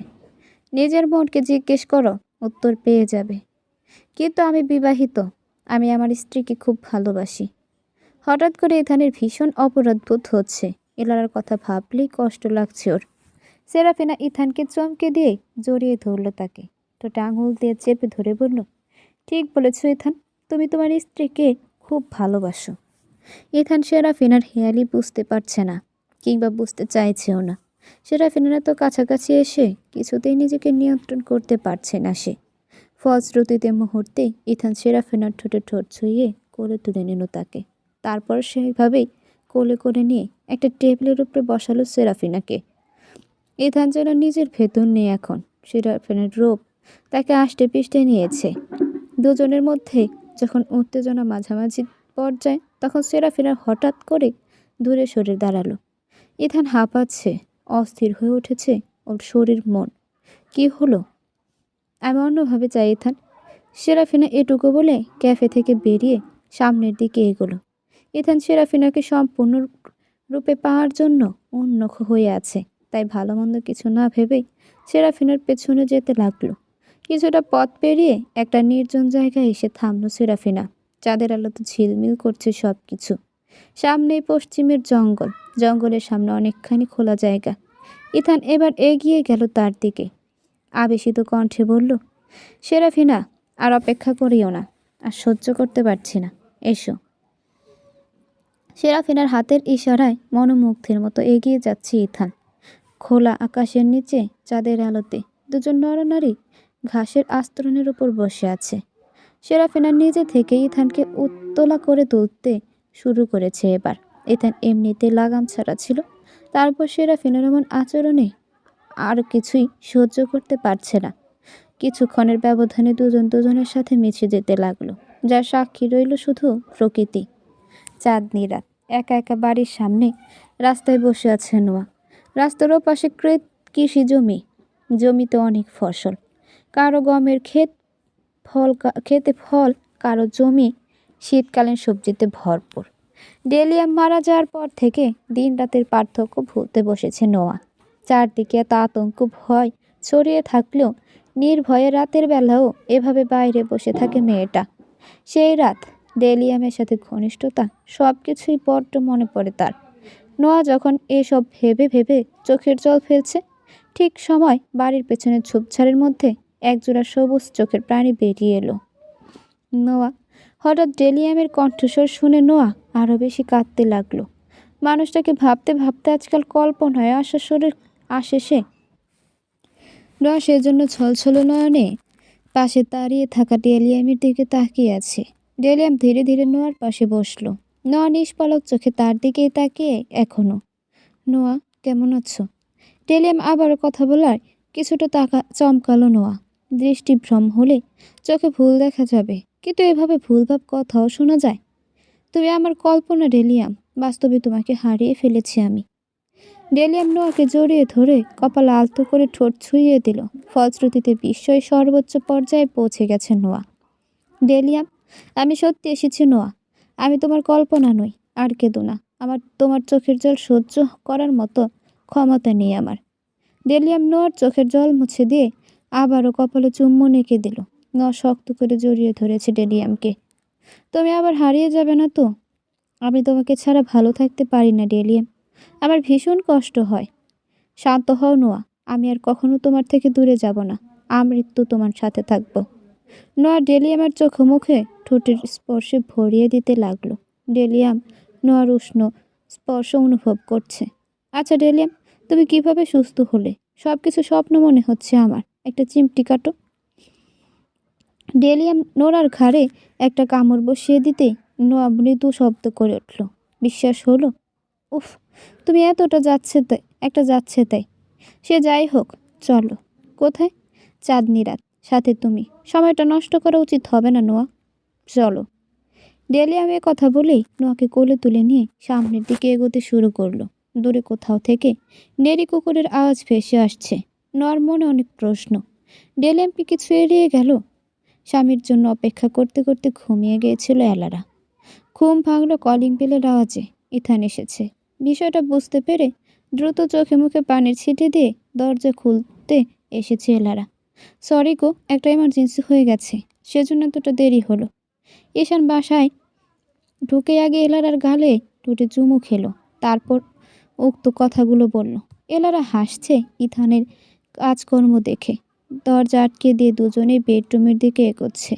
Speaker 1: নিজের মনকে জিজ্ঞেস করো, উত্তর পেয়ে যাবে। কিন্তু আমি বিবাহিত। আমি আমার স্ত্রীকে খুব ভালোবাসি। হঠাৎ করে ইথানের ভীষণ অপরাধবোধ হচ্ছে। এলার কথা ভাবলেই কষ্ট লাগছে ওর। সেরাফিনা ইথানকে চমকে দিয়ে জড়িয়ে ধরল তাকে। ঠোঁটে আঙুল দিয়ে চেপে ধরে বলল, ঠিক বলেছ ইথান, তুমি তোমার স্ত্রীকে খুব ভালোবাসো। ইথান সেরাফিনার হেয়ালি বুঝতে পারছে না, কিংবা বুঝতে চাইছেও না। সেরাফিনার এত কাছাকাছি এসে কিছুতেই নিজেকে নিয়ন্ত্রণ করতে পারছে না সে। ফলশ্রুতিতে মুহূর্তেই ইথান সেরাফিনার ঠোঁটে ঠোঁট ছুঁয়ে কোলে তুলে নিল তাকে। তারপর সেইভাবেই কোলে করে নিয়ে একটা টেবিলের উপরে বসালো সেরাফিনাকে। ইথান যেন নিজের ভেতর নেই এখন। সেরাফিনার রূপ তাকে আষ্টে পিষ্টে নিয়েছে। দুজনের মধ্যে যখন উত্তেজনা মাঝামাঝি পর্যায়ে, তখন সেরাফিনা হঠাৎ করে দূরে সরে দাঁড়ালো। ইথান হাঁপাচ্ছে, অস্থির হয়ে উঠেছে ওর শরীর মন। কি হলো? আমি অন্যভাবে চাই ইথান। সেরাফিনা এটুকু বলে ক্যাফে থেকে বেরিয়ে সামনের দিকে এগোলো। ইথান সেরাফিনাকে সম্পূর্ণ রূপে পাওয়ার জন্য উন্মুখ হয়ে আছে। তাই ভালো মন্দ কিছু না ভেবেই সেরাফিনার পেছনে যেতে লাগলো। কিছুটা পথ পেরিয়ে একটা নির্জন জায়গায় এসে থামলো সেরাফিনা। চাঁদের আলোতে ঝিলমিল করছে সব কিছু। সামনেই পশ্চিমের জঙ্গল। জঙ্গলের সামনে অনেকখানি খোলা জায়গা। ইথান এবার এগিয়ে গেল তার দিকে। আবেশিত কণ্ঠে বলল, সেরাফিনা, আর অপেক্ষা করিও না। আর সহ্য করতে পারছি না, এসো। সেরাফিনার হাতের ইশারায় মনোমুগ্ধের মতো এগিয়ে যাচ্ছে ইথান। খোলা আকাশের নিচে চাঁদের আলোতে দুজন নরনারী ঘাসের আস্তরণের উপর বসে আছে। সেরাফিনা নিজে থেকে ইথানকে উত্তোলা করে তুলতে শুরু করেছে এবার। ইথান এমনিতে লাগাম ছাড়া ছিল। তারপর সেরাফিনার এমন আচরণে আর কিছুই সহ্য করতে পারছে না। কিছুক্ষণের ব্যবধানে দুজন দুজনের সাথে মিশে যেতে লাগলো। যার সাক্ষী রইল শুধু প্রকৃতি। চাঁদনি রাত। একা একা বাড়ির সামনে রাস্তায় বসে আছে নোয়া। রাস্তার ওপাশে কৃষি জমি। জমিতে অনেক ফসল। কারো গমের খেতে ফল, কারো জমি শীতকালীন সবজিতে ভরপুর। ডেলিয়াম মারা যাওয়ার পর থেকে দিন রাতের পার্থক্য ভুলতে বসেছে নোয়া। চারদিকে এত আতঙ্ক ভয় ছড়িয়ে থাকলেও নির্ভয়ে রাতের বেলাও এভাবে বাইরে বসে থাকে মেয়েটা। সেই রাত, ডেলিয়ামের সাথে ঘনিষ্ঠতা, সব কিছুই বড্ড মনে পড়ে তার। নোয়া যখন এসব ভেবে ভেবে চোখের জল ফেলছে, ঠিক সময় বাড়ির পেছনে ঝোপঝাড়ের মধ্যে একজোড়া সবুজ চোখের প্রাণী বেরিয়ে এলো। নোয়া। হঠাৎ ডেলিয়ামের কণ্ঠস্বর শুনে নোয়া আরও বেশি কাঁদতে লাগলো। মানুষটাকে ভাবতে ভাবতে আজকাল কল্পনায় আসে সে। নোয়া সেজন্য ছলছল নয়নে পাশে দাঁড়িয়ে থাকা ডেলিয়ামের দিকে তাকিয়ে আছে। ডেলিয়াম ধীরে ধীরে নোয়ার পাশে বসলো। নোয়া নিষ্পলক চোখে তার দিকেই তাকিয়ে এখনো। নোয়া, কেমন আছো? ডেলিয়াম আবারও কথা বলার কিছুটা চমকালো নোয়া। দৃষ্টিভ্রম হলে চোখে ভুল দেখা যাবে, কিন্তু এভাবে ভুলভাব কথাও শোনা যায়। তুমি আমার কল্পনা ডেলিয়াম, বাস্তবে তোমাকে হারিয়ে ফেলেছি আমি। ডেলিয়াম নোয়াকে জড়িয়ে ধরে কপাল আলতো করে ঠোঁট ছুঁইয়ে দিল। ফলশ্রুতিতে বিস্ময় সর্বোচ্চ পর্যায়ে পৌঁছে গেছে নোয়া। ডেলিয়াম, আমি সত্যি এসেছি নোয়া। আমি তোমার কল্পনা নই। আর কেঁদো না। তোমার চোখের জল সহ্য করার মতো ক্ষমতা নেই আমার। ডেলিয়াম নোয়ার চোখের জল মুছে দিয়ে আবারও কপালে চুম্বন এঁকে দিল। নোয়া শক্ত করে জড়িয়ে ধরেছে ডেলিয়ামকে। তুমি আবার হারিয়ে যাবে না তো? আমি তোমাকে ছাড়া ভালো থাকতে পারি না ডেলিয়াম। আমার ভীষণ কষ্ট হয়। শান্ত হও নোয়া। আমি আর কখনো তোমার থেকে দূরে যাব না। আমৃত্যু তোমার সাথে থাকবো। নোয়া ডেলিয়ামের চোখে মুখে ঠোঁটের স্পর্শে ভরিয়ে দিতে লাগলো। ডেলিয়াম নোয়ার উষ্ণ স্পর্শ অনুভব করছে। আচ্ছা ডেলিয়াম, তুমি কিভাবে সুস্থ হলে? সব কিছু স্বপ্ন মনে হচ্ছে আমার। একটা চিমটি কাটো। ডেলিয়াম নোরার ঘাড়ে একটা কামড় বসিয়ে দিতে নোয়া মৃদু শব্দ করে উঠল। বিশ্বাস হলো? উফ, তুমি এতটা যাচ্ছে তাই। সে যাই হোক, চলো। কোথায়? চাঁদনি রাত, সাথে তুমি। সময়টা নষ্ট করা উচিত হবে না নোয়া। চলো। ডেলিয়াম এ কথা বলেই নোয়াকে কোলে তুলে নিয়ে সামনের দিকে এগোতে শুরু করলো। দূরে কোথাও থেকে নেড়ি কুকুরের আওয়াজ ভেসে আসছে। নোয়ার মনে অনেক প্রশ্ন। ডেলিয়াম কি কিছু এড়িয়ে গেল? স্বামীর জন্য অপেক্ষা করতে করতে ঘুমিয়ে গিয়েছিল এলারা। ঘুম ভাঙল কলিং বেলের আওয়াজে। ইথান এসেছে বিষয়টা বুঝতে পেরে দ্রুত চোখে মুখে পানির ছিটে দিয়ে দরজা খুলতে এসেছে এলারা। সরি গো, একটা এমার্জেন্সি হয়ে গেছে, সেজন্য এতটা দেরি হলো। ঈশান বাসায় ঢুকে আগে এলারার গালে টুটে চুমু খেলো, তারপর উক্ত কথাগুলো বলল। এলারা হাসছে ইথানের কাজকর্ম দেখে। দরজা আটকে দিয়ে দুজনেই বেডরুমের দিকে এগোচ্ছে।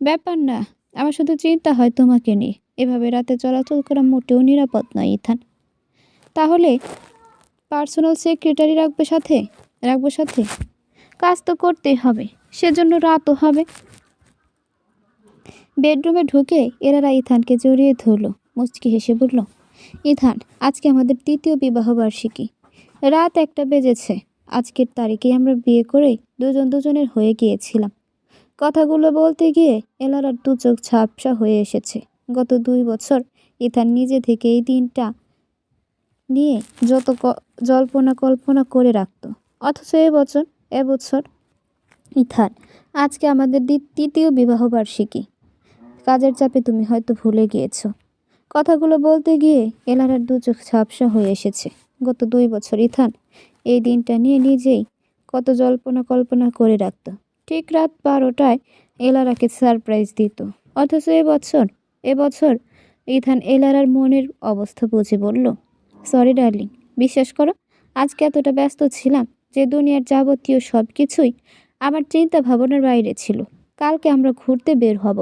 Speaker 1: ব্যাপার না, আমার শুধু চিন্তা হয় তোমাকে নিয়ে। এভাবে রাতে চলাচল করা মোটেও নিরাপদ নয় ইথান। তাহলে পার্সোনাল সেক্রেটারি রাখবো সাথে। কাজ তো করতেই হবে, সেজন্য রাতও হবে। বেডরুমে ঢুকে এরারা ইথানকে জড়িয়ে ধরল। মুচকি হেসে বলল, ইথান, আজকে আমাদের ৩য় বিবাহবার্ষিকী। রাত ১টা বেজেছে। আজকের তারিখে আমরা বিয়ে করে দুজনের হয়ে গিয়েছিলাম। কথাগুলো বলতে গিয়ে এলারার দু চোখ ঝাপসা হয়ে এসেছে। গত ২ বছর ইথান নিজে থেকে এই দিনটা নিয়ে যত জল্পনা কল্পনা করে রাখত, অথচ এবছর ইথান, আজকে আমাদের ৩য় বিবাহবার্ষিকী। কাজের চাপে তুমি হয়তো ভুলে গিয়েছ। কথাগুলো বলতে গিয়ে এলারার দু চোখ ঝাপসা হয়ে এসেছে। গত ২ বছর ইথান এই দিনটা নিয়ে নিজেই কত জল্পনা কল্পনা করে রাখত। ঠিক রাত ১২টায় এলারাকে সারপ্রাইজ দিত। অথচ এবছর ইথান এলারার মনের অবস্থা বুঝে বলল, সরি ডার্লিং, বিশ্বাস করো, আজকে এতটা ব্যস্ত ছিলাম যে দুনিয়ার যাবতীয় সব কিছুই আমার চিন্তা ভাবনার বাইরে ছিল। কালকে আমরা ঘুরতে বের হব।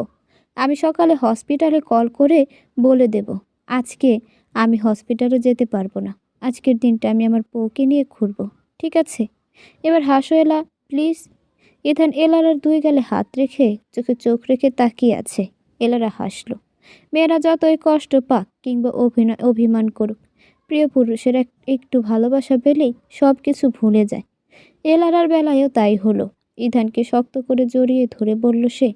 Speaker 1: আমি সকালে হসপিটালে কল করে বলে দেব আজকে আমি হসপিটালে যেতে পারবো না। আজকের দিনটা আমি আমার বউকে নিয়ে ঘুরবো, ঠিক আছে? এবার হাসো এলা, প্লিজ। ইথান এলারার ২ গালে হাত রেখে চোখে চোখ রেখে তাকিয়ে আছে। এলারা হাসলো। মেয়েরা যতই কষ্ট পাক কিংবা অভিমান করুক, প্রিয় পুরুষের একটু ভালোবাসা পেলেই সব কিছু ভুলে যায়। এলারার বেলায়ও তাই হলো। ইথানকে শক্ত করে জড়িয়ে ধরে বলল সে,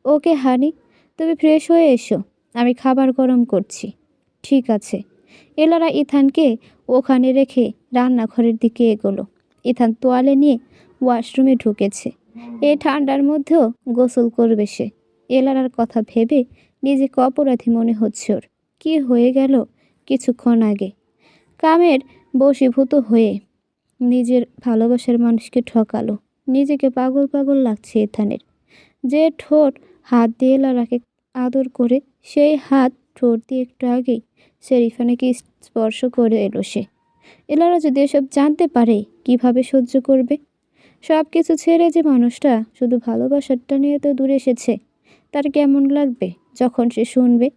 Speaker 1: ওকে হানি, তুমি ফ্রেশ হয়ে এসো, আমি খাবার গরম করছি। ঠিক আছে। এলারা ইথানকে ওখানে রেখে রান্নাঘরের দিকে এগোলো। ইথান তোয়ালে নিয়ে ওয়াশরুমে ঢুকেছে। এই ঠান্ডার মধ্যেও গোসল করবে সে। এলারার কথা ভেবে নিজেকে অপরাধী মনে হচ্ছে ওর। কি হয়ে গেল কিছুক্ষণ আগে? কামের বশীভূত হয়ে নিজের ভালোবাসার মানুষকে ঠকালো। নিজেকে পাগল পাগল লাগছে ইথানের। যে ঠোঁট হাত দিয়ে এলারাকে আদর করে, সেই হাত ঠোঁট দিয়ে একটু আগেই শেরিফানাকে স্পর্শ করে এলো সে। এলারা যদি এসব জানতে পারে কিভাবে সহ্য করবে? সব কিছু ছেড়ে যে মানুষটা শুধু ভালোবাসাটা নিয়ে তো দূরে এসেছে, তার কেমন লাগবে যখন সে শুনবে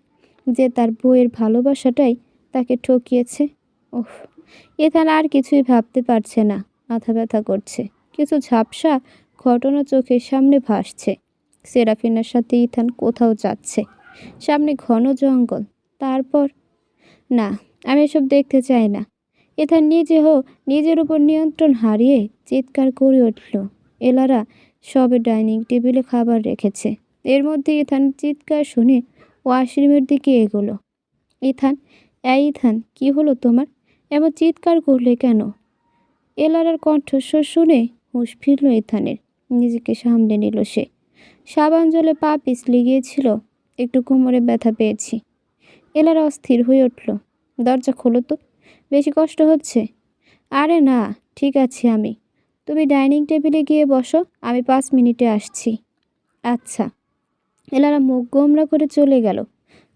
Speaker 1: যে তার বউয়ের ভালোবাসাটাই তাকে ঠকিয়েছে? ওহ, ইথান আর কিছুই ভাবতে পারছে না। মাথা ব্যথা করছে। কিছু ঝাপসা ঘটনা চোখের সামনে ভাসছে। সেরাফিনার সাথে ইথান কোথাও যাচ্ছে। সামনে ঘন জঙ্গল। তারপর, না, আমি এসব দেখতে চাই না। ইথান নিজের উপর নিয়ন্ত্রণ হারিয়ে চিৎকার করে উঠল, এলারা, সবে ডাইনিং টেবিলে খাবার রেখেছে। এর মধ্যে ইথান চিৎকার শুনে ওয়াশরুমের দিকে এগোলো। ইথান, ইথান, কি হলো তোমার? এমন চিৎকার করলে কেন? এলারার কণ্ঠস্বর শুনে হুঁশ ফিরল ইথানের। নিজেকে সামলে নিল সে। সাবান জলে পা পিছলে গিয়েছিল। একটু কোমরে ব্যথা পেয়েছি। এলারা অস্থির হয়ে উঠল। দরজা খোলো তো, বেশি কষ্ট হচ্ছে? আরে না, ঠিক আছে আমি। তুমি ডাইনিং টেবিলে গিয়ে বসো, আমি 5 মিনিটে আসছি। আচ্ছা। এলারা মুখ গোমরা করে চলে গেল।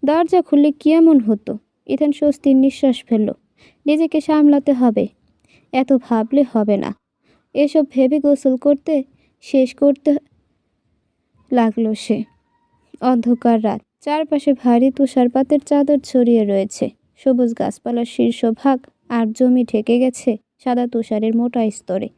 Speaker 1: দরজা খুললে কি এমন হতো? ইথান স্বস্তির নিঃশ্বাস ফেলল। নিজেকে সামলাতে হবে, এত ভাবলে হবে না। এসব ভেবে গোসল করতে শেষ করতে লাগলো সে। অন্ধকার রাত, চারপাশে ভারী তুষারপাতের চাদর ছড়িয়ে রয়েছে। সবুজ গাছপালার শীর্ষভাগ আর জমি ঢেকে গেছে সাদা তুষারের মোটা স্তরে।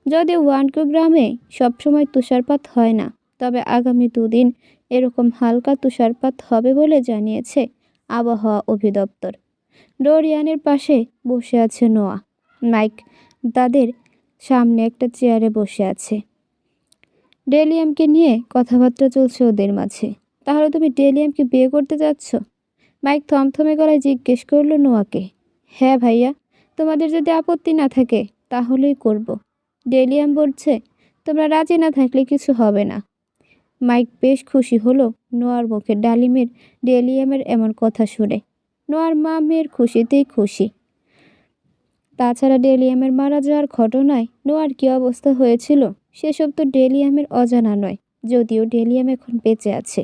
Speaker 1: যদিও ওয়ানকো গ্রামে সবসময় তুষারপাত হয় না, তবে আগামী 2 দিন এরকম হালকা তুষারপাত হবে বলে জানিয়েছে আবহাওয়া অধিদপ্তর। ডোরিয়ানের পাশে বসে আছে নোয়া। মাইক তাদের সামনে একটা চেয়ারে বসে আছে। ডেলিয়ামকে নিয়ে কথাবার্তা চলছে ওদের মাঝে। তাহলে তুমি ডেলিয়ামকে বিয়ে করতে যাচ্ছ? মাইক থমথমে গলায় জিজ্ঞেস করলো নোয়াকে। হ্যাঁ ভাইয়া, তোমাদের যদি আপত্তি না থাকে তাহলেই করব। ডেলিয়াম বলছে তোমরা রাজি না থাকলে কিছু হবে না। মাইক বেশ খুশি হলো নোয়ার মুখে ডেলিয়ামের এমন কথা শুনে। নোয়ার মা মেয়ের খুশিতেই খুশি। তাছাড়া ডেলিয়ামের মারা যাওয়ার ঘটনায় নোয়ার কী অবস্থা হয়েছিল সেসব তো ডেলিয়ামের অজানা নয়। যদিও ডেলিয়াম এখন বেঁচে আছে।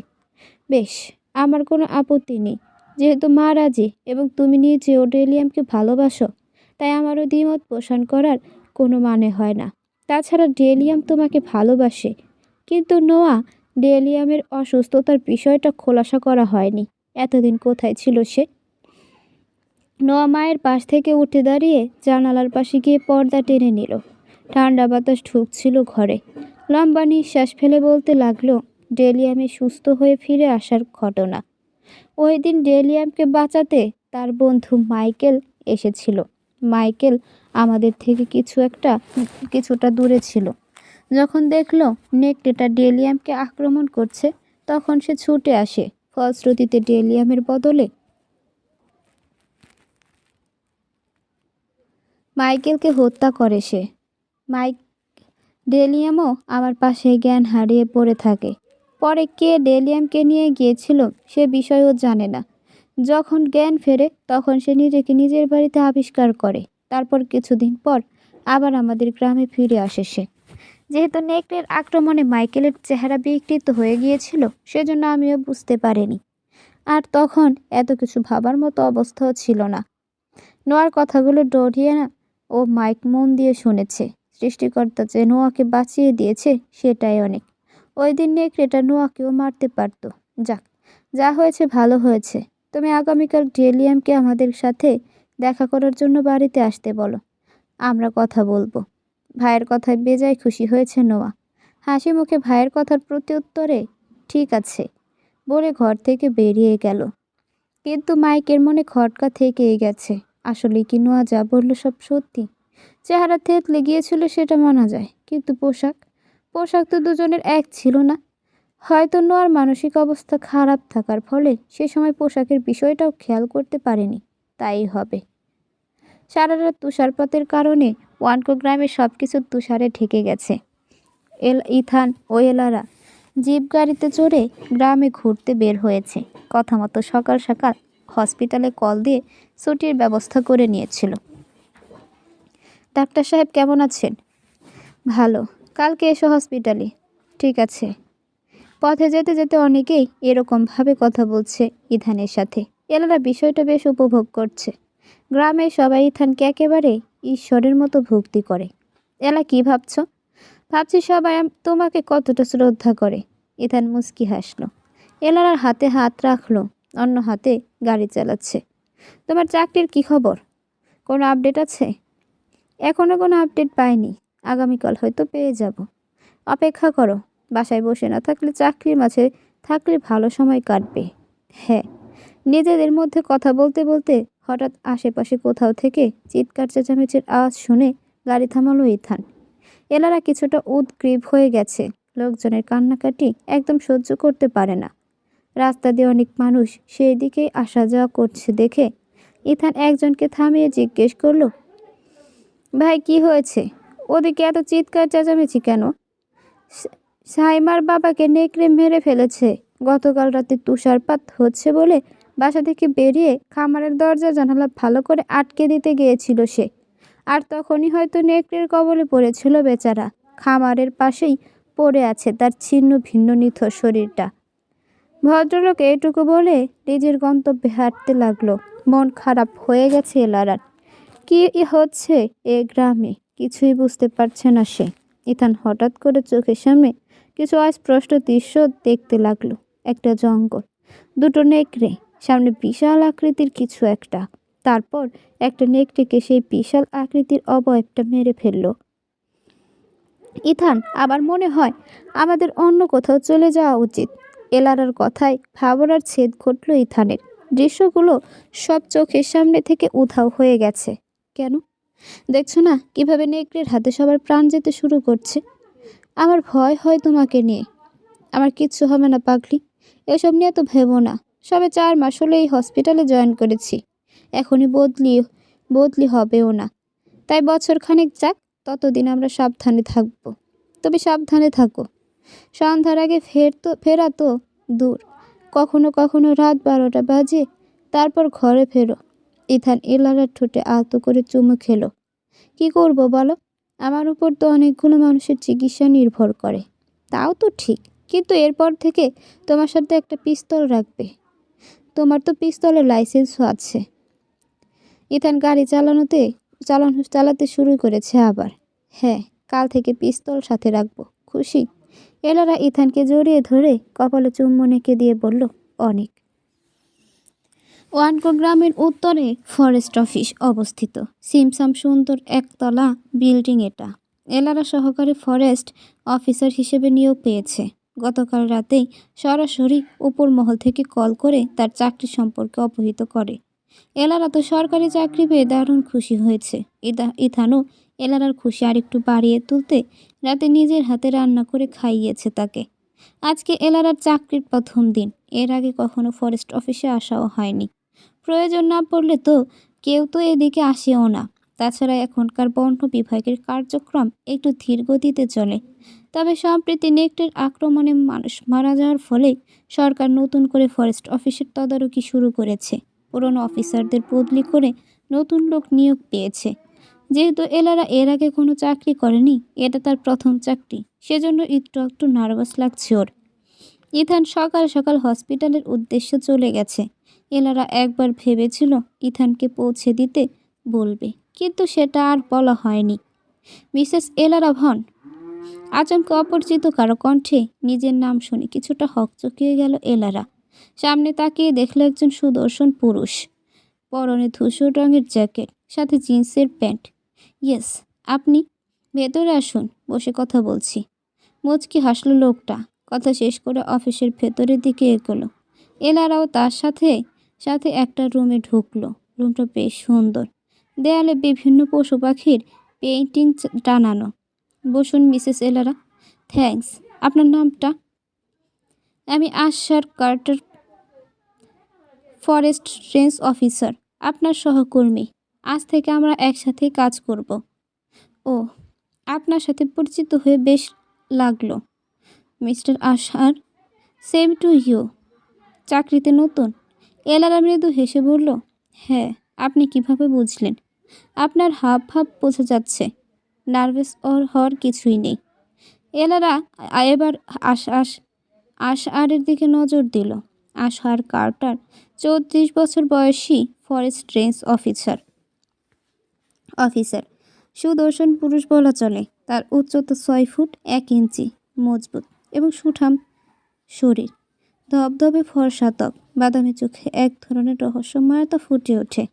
Speaker 1: বেশ, আমার কোনো আপত্তি নেই। যেহেতু মা রাজি এবং তুমি নিজেও ডেলিয়ামকে ভালোবাসো, তাই আমারও দ্বিমত পোষণ করার কোনো মানে হয় না। তাছাড়া ডেলিয়াম তোমাকে ভালোবাসে, কিন্তু নোয়া, ডেলিয়ামের অসুস্থতার বিষয়টা খোলাসা করা হয়নি। এতদিন কোথায় ছিল সে? নোয়া মায়ের পাশ থেকে উঠে দাঁড়িয়ে জানালার পাশে গিয়ে পর্দা টেনে নিল। ঠান্ডা বাতাস ঢুকছিল ঘরে। লম্বা নিঃশ্বাস ফেলে বলতে লাগলো ডেলিয়ামে সুস্থ হয়ে ফিরে আসার ঘটনা। ওই দিন ডেলিয়ামকে বাঁচাতে তার বন্ধু মাইকেল এসেছিল। মাইকেল আমাদের থেকে কিছুটা দূরে ছিল। যখন দেখলো নেকড়েটা ডেলিয়ামকে আক্রমণ করছে, তখন সে ছুটে আসে। ফলশ্রুতিতে ডেলিয়ামের বদলে মাইকেলকে হত্যা করে সে। ডেলিয়ামও আমার পাশে জ্ঞান হারিয়ে পড়ে থাকে। পরে কে ডেলিয়ামকে নিয়ে গিয়েছিল সে বিষয়ও জানে না। যখন জ্ঞান ফেরে তখন সে নিজেকে নিজের বাড়িতে আবিষ্কার করে। তারপর কিছুদিন পর আবার আমাদের গ্রামে ফিরে আসে সে। যেহেতু নেকড়ের আক্রমণে মাইকেলের চেহারা বিকৃত হয়ে গিয়েছিল, সেজন্য আমিও বুঝতে পারিনি। আর তখন এত কিছু ভাবার মতো অবস্থাও ছিল না। নোয়ার কথাগুলো ডোরিয়ানা ও মাইক মন দিয়ে শুনেছে। সৃষ্টিকর্তা যে নোয়াকে বাঁচিয়ে দিয়েছে সেটাই অনেক। ওই দিন নেকড়েটা নোয়াকেও মারতে পারত। যাক, যা হয়েছে ভালো হয়েছে। তুমি আগামীকাল ডেলিয়ামকে আমাদের সাথে দেখা করার জন্য বাড়িতে আসতে বলো, আমরা কথা বলবো। ভাইয়ের কথায় বেজায় খুশি হয়েছে নোয়া। হাসি মুখে ভাইয়ের কথার প্রত্যুত্তরে ঠিক আছে বলে ঘর থেকে বেরিয়ে গেল। কিন্তু মাইকের মনে খটকা থেকেই গেছে। আসলে কি নোয়া যা বলল সব সত্যি? চেহারা থেতলে গিয়েছিল সেটা মানা যায়, কিন্তু পোশাক তো দুজনের এক ছিল না। হয়তো নোয়ার মানসিক অবস্থা খারাপ থাকার ফলে সে সময় পোশাকের বিষয়টাও খেয়াল করতে পারেনি, তাই হবে। সারা রাত তুষারপাতের কারণে ওয়ানকো গ্রামে সব কিছু তুষারে ঢেকে গেছে। ইথান ও এলারা জিপ গাড়িতে চড়ে গ্রামে ঘুরতে বের হয়েছে। কথা মতো সকাল সকাল হসপিটালে কল দিয়ে ছুটির ব্যবস্থা করে নিয়েছিল। ডাক্তার সাহেব কেমন আছেন? ভালো, কালকে এসো হসপিটালে। ঠিক আছে। পথে যেতে যেতে অনেকেই এরকমভাবে কথা বলছে ইথানের সাথে। এলারা বিষয়টা বেশ উপভোগ করছে। গ্রামের সবাই ইথানকে একেবারে ঈশ্বরের মতো ভক্তি করে। এলা কি ভাবছ? ভাবছি সবাই তোমাকে কতটা শ্রদ্ধা করে। ইথান মুচকি হাসলো। এলারার হাতে হাত রাখলো, অন্য হাতে গাড়ি চালাচ্ছে। তোমার চাকরির কি খবর? কোনো আপডেট আছে? এখনও কোনো আপডেট পাইনি। আগামীকাল হয়তো পেয়ে যাব। অপেক্ষা করো। বাসায় বসে না থাকলে চাকরির মাঝে থাকলে ভালো সময় কাটবে। হ্যাঁ। নিজেদের মধ্যে কথা বলতে বলতে হঠাৎ আশেপাশে কোথাও থেকে চিৎকার চেঁচামেচির আওয়াজ শুনে গাড়ি থামালো ইথান। এলারা কিছুটা উদ্গ্রীব হয়ে গেছে। লোকজনের কান্নাকাটি একদম সহ্য করতে পারে না। রাস্তা দিয়ে অনেক মানুষ সেই দিকেই আসা যাওয়া করছে দেখে ইথান একজনকে থামিয়ে জিজ্ঞেস করলো, ভাই কি হয়েছে? ওদিকে এত চিৎকার চেঁচামেচি কেন? সাইমার বাবাকে নেকড়ে মেরে ফেলেছে। গতকাল রাতে তুষারপাত হচ্ছে বলে বাসা থেকে বেরিয়ে খামারের দরজা জানালা ভালো করে আটকে দিতে গিয়েছিল সে, আর তখনই হয়তো নেকড়ের কবলে পড়েছিল বেচারা। খামারের পাশেই পড়ে আছে তার ছিন্ন ভিন্ন নিথর শরীরটা। ভদ্রলোক এটুকু বলে নিজের গন্তব্যে হাঁটতে লাগলো। মন খারাপ হয়ে গেছে এলারার। কি হচ্ছে এ গ্রামে কিছুই বুঝতে পারছে না সে। ইথান হঠাৎ করে চোখের সামনে কিছু অস্পষ্ট দৃশ্য দেখতে লাগলো। একটা জঙ্গল, দুটো নেকড়ে, সামনে বিশাল আকৃতির কিছু একটা। তারপর একটা নেকড়েকে সেই বিশাল আকৃতির অবয়বটা মেরে ফেললো। ইথান আবার মনে হয় আমাদের অন্য কোথাও চলে যাওয়া উচিত। এলারার কথায় ভাবনার ছেদ ঘটল ইথানের। দৃশ্যগুলো সব চোখের সামনে থেকে উধাও হয়ে গেছে। কেন? দেখছো না কিভাবে নেকড়ের হাতে সবার প্রাণ যেতে শুরু করছে? আমার ভয় হয় তোমাকে নিয়ে। আমার কিচ্ছু হবে না পাগলি, এসব নিয়ে তো ভেবো না। সবে 4 মাস হলো এই হসপিটালে জয়েন করেছি। এখনই বদলি হবেও না। তাই বছর খানেক যাক, ততদিন আমরা সাবধানে থাকবো। তবে সাবধানে থাকো। সন্ধ্যার আগে ফেরা তো দূর, কখনো কখনো রাত 12টা বাজে, তারপর ঘরে ফেরো। ইথান এলারার ঠোঁটে আলতো করে চুমু খেলো। কি করব বলো? আমার উপর তো অনেকগুলো মানুষের চিকিৎসা নির্ভর করে। তাও তো ঠিক, কিন্তু এরপর থেকে তোমার সাথে একটা পিস্তল রাখবে। তোমার তো পিস্তলের লাইসেন্সও আছে। ইথান গাড়ি চালাতে শুরু করেছে আবার। হ্যাঁ, কাল থেকে পিস্তল সাথে রাখবো। খুশি? এলারা ইথানকে জড়িয়ে ধরে কপালে চুম্বন এঁকে দিয়ে বলল, অনেক। ওয়ানকো গ্রামের উত্তরে ফরেস্ট অফিস অবস্থিত। সিমসাম সুন্দর একতলা বিল্ডিং এটা। এলারা সহকারী ফরেস্ট অফিসার হিসেবে নিয়োগ পেয়েছে। গতকাল রাতেই সরাসরি উপর মহল থেকে কল করে তার চাকরি সম্পর্কে অবহিত করে। এলারা তো সরকারি চাকরি পেয়ে দারুণ খুশি হয়েছে। ইথানও এলারার খুশি আরেকটু বাড়িয়ে তুলতে রাতে নিজের হাতে রান্না করে খাইয়েছে তাকে। আজকে এলারার চাকরির প্রথম দিন। এর আগে কখনো ফরেস্ট অফিসে আসাও হয়নি। প্রয়োজন না পড়লে তো কেউ তো এদিকে আসেও না। তাছাড়া এখনকার বন বিভাগের কার্যক্রম একটু ধীর গতিতে চলে। তবে সম্প্রতি নেকড়ের আক্রমণে মানুষ মারা যাওয়ার ফলে সরকার নতুন করে ফরেস্ট অফিসের তদারকি শুরু করেছে। পুরনো অফিসারদের বদলি করে নতুন লোক নিয়োগ পেয়েছে। যেহেতু এলারা এর আগে কোনো চাকরি করেনি, এটা তার প্রথম চাকরি, সেজন্য একটু নার্ভাস লাগছে ওর। ইথান সকাল সকাল হসপিটালের উদ্দেশ্যে চলে গেছে। এলারা একবার ভেবেছিল ইথানকে পৌঁছে দিতে বলবে, কিন্তু সেটা আর বলা হয়নি। Mrs Elara Vaughn. আচমকা অপরিচিত কারো কণ্ঠে নিজের নাম শুনে কিছুটা হকচকিয়ে গেল এলারা। সামনে তাকিয়ে দেখল একজন সুদর্শন পুরুষ। পরনে ধূসর রঙের জ্যাকেট, সাথে জিন্সের প্যান্ট। ইয়েস, আপনি ভেতরে আসুন, বসে কথা বলছি। মুচকি হাসল লোকটা। কথা শেষ করে অফিসের ভেতরের দিকে এগোলো। এলারাও তার সাথে সাথে একটা রুমে ঢুকলো। রুমটা বেশ সুন্দর। দেয়ালে বিভিন্ন পশু পাখির পেইন্টিং টানানো। বসুন মিসেস এলারা। থ্যাঙ্কস। আপনার নামটা? আমি আশার কার্টার, ফরেস্ট রেঞ্জ অফিসার, আপনার সহকর্মী। আজ থেকে আমরা একসাথেই কাজ করব। ও, আপনার সাথে পরিচিত হয়ে বেশ লাগলো mister Ashar. Same to you. চাকরিতে নতুন? এলারা মৃদু হেসে বলল, হ্যাঁ। আপনি কিভাবে বুঝলেন? আপনার হাব ভাব বোঝা যাচ্ছে। নার্ভাস হওয়ার কিছুই নেই। এলারা এবার আশারের দিকে নজর দিল। আশার কার্টার 34 বছর বয়সী ফরেস্ট রেঞ্জ অফিসার। সুদর্শন পুরুষ বলা চলে। তার উচ্চতা 6 ফুট 1 ইঞ্চি, মজবুত এবং সুঠাম শরীর। ধবধবে ফর্সা ত্বক, বাদামি চোখে এক ধরনের রহস্যময়তা ফুটে ওঠে।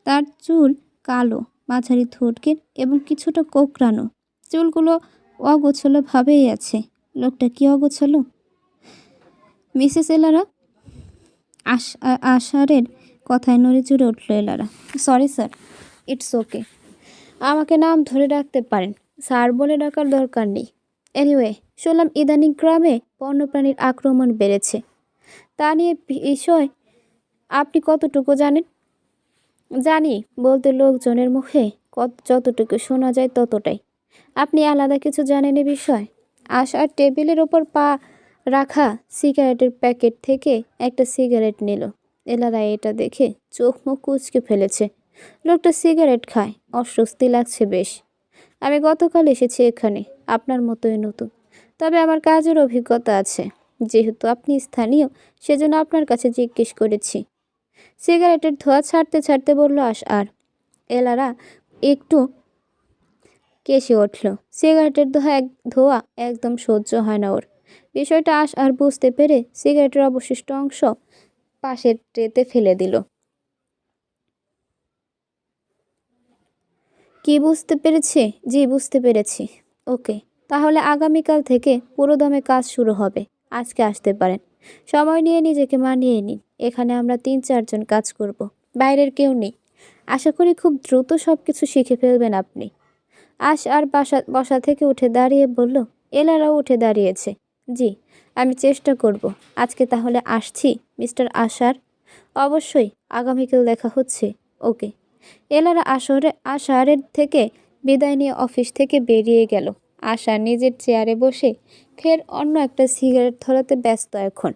Speaker 1: তার চুল কালো, মাঝারি ধৈর্ঘ্যের এবং কিছুটা কোঁকড়ানো। চুলগুলো অগোছালো ভাবেই আছে। লোকটা কি অগোছালো? মিসেস এলারা? আশারের কথায় নড়ে চড়ে উঠল Elara. Sorry sir, it's okay. আমাকে নাম ধরে ডাকতে পারেন, স্যার বলে ডাকার দরকার নেই। এনিওয়ে, শুনলাম ইদানিং গ্রামে বন্যপ্রাণীর আক্রমণ বেড়েছে। তা নিয়ে বিষয় আপনি কতটুকু জানেন? জানি বলতে লোকজনের মুখে যতটুকু শোনা যায় ততটাই। আপনি আলাদা কিছু জানেন এ বিষয়? আশার টেবিলের ওপর পা রাখা সিগারেটের প্যাকেট থেকে একটা সিগারেট নিল। এলারা এটা দেখে চোখ মুখ কুঁচকে ফেলেছে। লোকটা সিগারেট খায়, অস্বস্তি লাগছে বেশ। আমি গতকাল এসেছি এখানে, আপনার মতোই নতুন। তবে আমার কাজের অভিজ্ঞতা আছে। যেহেতু আপনি স্থানীয়, সেজন্য আপনার কাছে জিজ্ঞেস করেছি। সিগারেটের ধোঁয়া ছাড়তে ছাড়তে বলল আর এলারা একটু কেসে উঠল। সিগারেটের ধোঁয়া একদম সহ্য হয় না ওর। বিষয়টা আর বুঝতে পেরে সিগারেটের অবশিষ্ট অংশ পাশের ট্রেতে ফেলে দিল। কি বুঝতে পেরেছি? জি, বুঝতে পেরেছি। ওকে, তাহলে আগামীকাল থেকে পুরোদমে কাজ শুরু হবে। আজকে আসতে পারেন। সময় নিয়ে নিজেকে মানিয়ে নিন। এখানে আমরা 3-4 জন কাজ করব, বাইরের কেউ নেই। আশা করি খুব দ্রুত সব কিছু শিখে ফেলবেন আপনি। আর বসা থেকে উঠে দাঁড়িয়ে বলল। এলারাও উঠে দাঁড়িয়েছে। জি, আমি চেষ্টা করব। আজকে তাহলে আসছি মিস্টার আশার। অবশ্যই, আগামীকাল দেখা হচ্ছে। ওকে। এলারা আশারের থেকে বিদায় নিয়ে অফিস থেকে বেরিয়ে গেল। আশা নিজের চেয়ারে বসে ফের অন্য একটা সিগারেট ধরাতে ব্যস্ত এখন।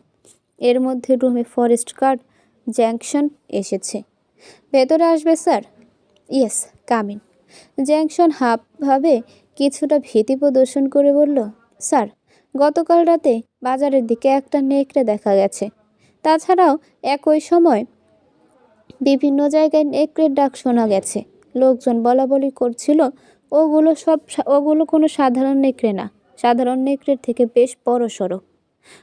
Speaker 1: এর মধ্যে রুমে ফরেস্ট গার্ড জ্যাংশন এসেছে। ভেতরে আসবে স্যার? Yes, come in. জ্যাংশন ভাবে কিছুটা ভীতি প্রদর্শন করে বলল, স্যার, গতকাল রাতে বাজারের দিকে একটা নেকড়ে দেখা গেছে। তাছাড়াও একই সময় বিভিন্ন জায়গায় নেকড়ের ডাক শোনা গেছে। লোকজন বলাবলি করছিল ওগুলো কোনো সাধারণ নেকড়ে না, সাধারণ নেকড়ের থেকে বেশ বড়সড়।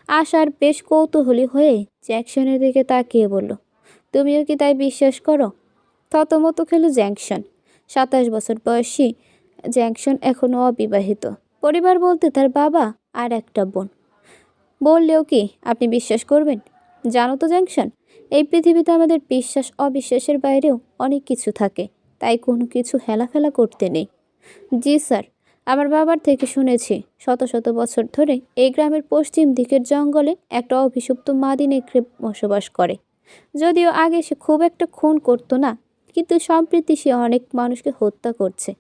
Speaker 1: আশার বেশ কৌতূহলী হয়ে জ্যাকসনের দিকে তাকিয়ে বলল, তুমিও কি তাই বিশ্বাস করো? থতমত খেল জ্যাকসন। 27 বছর বয়সী জ্যাকসন এখনও অবিবাহিত। পরিবার বলতে তার বাবা আর একটা বোন। বললেও কি আপনি বিশ্বাস করবেন? জানো তো জ্যাকসন, এই পৃথিবীতে আমাদের বিশ্বাস অবিশ্বাসের বাইরেও অনেক কিছু থাকে, তাই কোনো কিছু হেলাফেলা করতে নেই। জি স্যার, আমার বাবার থেকে শুনেছি শত শত বছর ধরে এই গ্রামের পশ্চিম দিকের জঙ্গলে একটা অভিশপ্ত মাদি নেকড়ে বসবাস করে। যদিও আগে সে খুব একটা খুন করতো না, কিন্তু সম্প্রতি সে অনেক মানুষকে হত্যা করছে।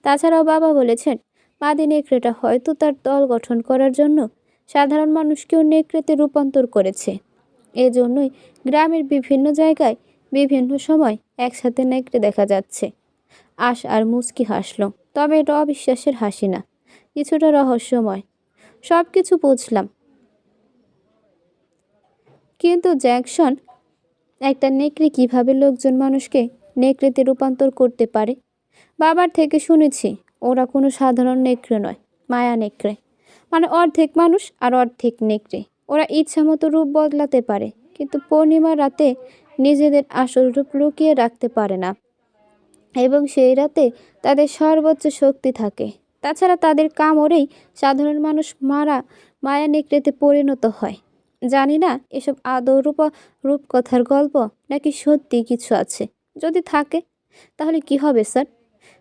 Speaker 1: তাছাড়াও বাবা বলেছেন মাদি নেকড়েটা হয়তো তার দল গঠন করার জন্য সাধারণ মানুষকেও নেকড়েতে রূপান্তর করেছে। এজন্যই গ্রামের বিভিন্ন জায়গায় বিভিন্ন সময় একসাথে নেকড়ে দেখা যাচ্ছে। আর মুচকি হাসল, তবে এটা অবিশ্বাসের হাসি না, কিছুটা রহস্যময়। সব কিছু বুঝলাম, কিন্তু জ্যাকসন, একটা নেকড়ে কিভাবে লোকজন মানুষকে নেকড়েতে রূপান্তর করতে পারে? বাবার থেকে শুনেছি ওরা কোনো সাধারণ নেকড়ে নয়, মায়া নেকড়ে। মানে অর্ধেক মানুষ আর অর্ধেক নেকড়ে। ওরা ইচ্ছা মতো রূপ বদলাতে পারে, কিন্তু পূর্ণিমার রাতে নিজেদের আসল রূপ লুকিয়ে রাখতে পারে না, এবং সেই রাতে তাদের সর্বোচ্চ শক্তি থাকে। তাছাড়া তাদের কামড়েই সাধারণ মানুষ মায়া নেকড়েতে পরিণত হয়। জানি না এসব আদৌ রূপকথার গল্প নাকি সত্যি কিছু আছে। যদি থাকে তাহলে কি হবে স্যার?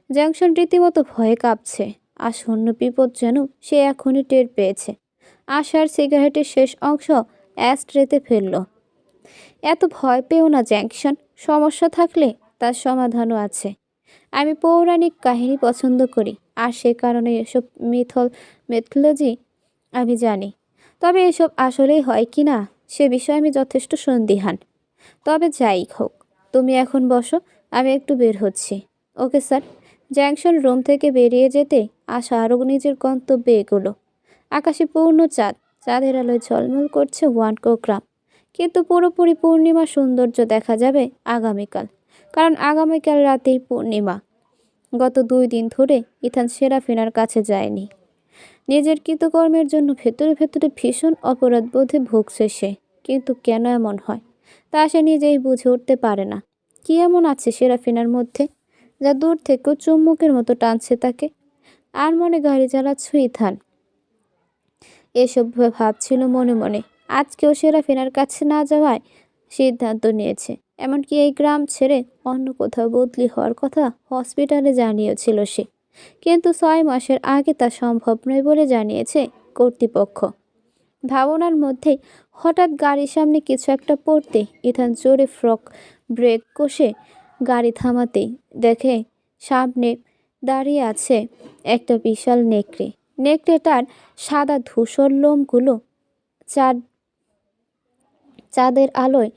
Speaker 1: জ্যাকসন রীতিমতো ভয়ে কাঁপছে। আসন্ন বিপদ যেন সে এখনই টের পেয়েছে। আশার সিগারেটের শেষ অংশ অ্যাশট্রেতে ফেলল। এত ভয় পেও না জ্যাকসন, সমস্যা থাকলে তার সমাধানও আছে। আমি পৌরাণিক কাহিনী পছন্দ করি, আর সে কারণে এসব মিথোলজি আমি জানি। তবে এসব আসলেই হয় কি না সে বিষয়ে আমি যথেষ্ট সন্দিহান। তবে যাই হোক, তুমি এখন বসো, আমি একটু বের হচ্ছি। Okay sir. জ্যাকসন রুম থেকে বেরিয়ে যেতে আশা আরও নিজের গন্তব্যে এগোলো। আকাশে পূর্ণ চাঁদ, চাঁদের আলোয় ঝলমল করছে ওয়ানকো গ্রাম। কিন্তু পুরোপুরি পূর্ণিমা সৌন্দর্য দেখা যাবে আগামীকাল, কারণ আগামীকাল রাতেই পূর্ণিমা। গত 2 দিন ধরে ইথান সেরাফিনার কাছে যায়নি। নিজের কৃতকর্মের জন্য ভেতরে ভেতরে ভীষণ অপরাধবোধে ভুগছে সে। কিন্তু কেন এমন হয় তা সে নিজেই বুঝে উঠতে পারে না। কি এমন আছে সেরাফিনার মধ্যে যা দূর থেকেও চুম্বকের মতো টানছে তাকে? আর মনে গাড়ি চালাচ্ছ ইথান, এসব ভাবছিল মনে মনে। আজকেও সেরাফিনার কাছে না যাওয়ায় সিদ্ধান্ত নিয়েছে। এমনকি এই গ্রাম ছেড়ে অন্য কোথাও বদলি হওয়ার কথা হসপিটালে জানিয়েছিল সে, কিন্তু 6 মাসের আগে তা সম্ভব নয় বলে জানিয়েছে কর্তৃপক্ষ। ভাবনার মধ্যেই হঠাৎ গাড়ির সামনে কিছু একটা পড়তে ইথান জোরে ব্রেক কষে গাড়ি থামাতেই দেখে সামনে দাঁড়িয়ে আছে একটা বিশাল নেকড়ে। নেকড়েটার সাদা ধূসর লোমগুলো চাঁদের আলোয়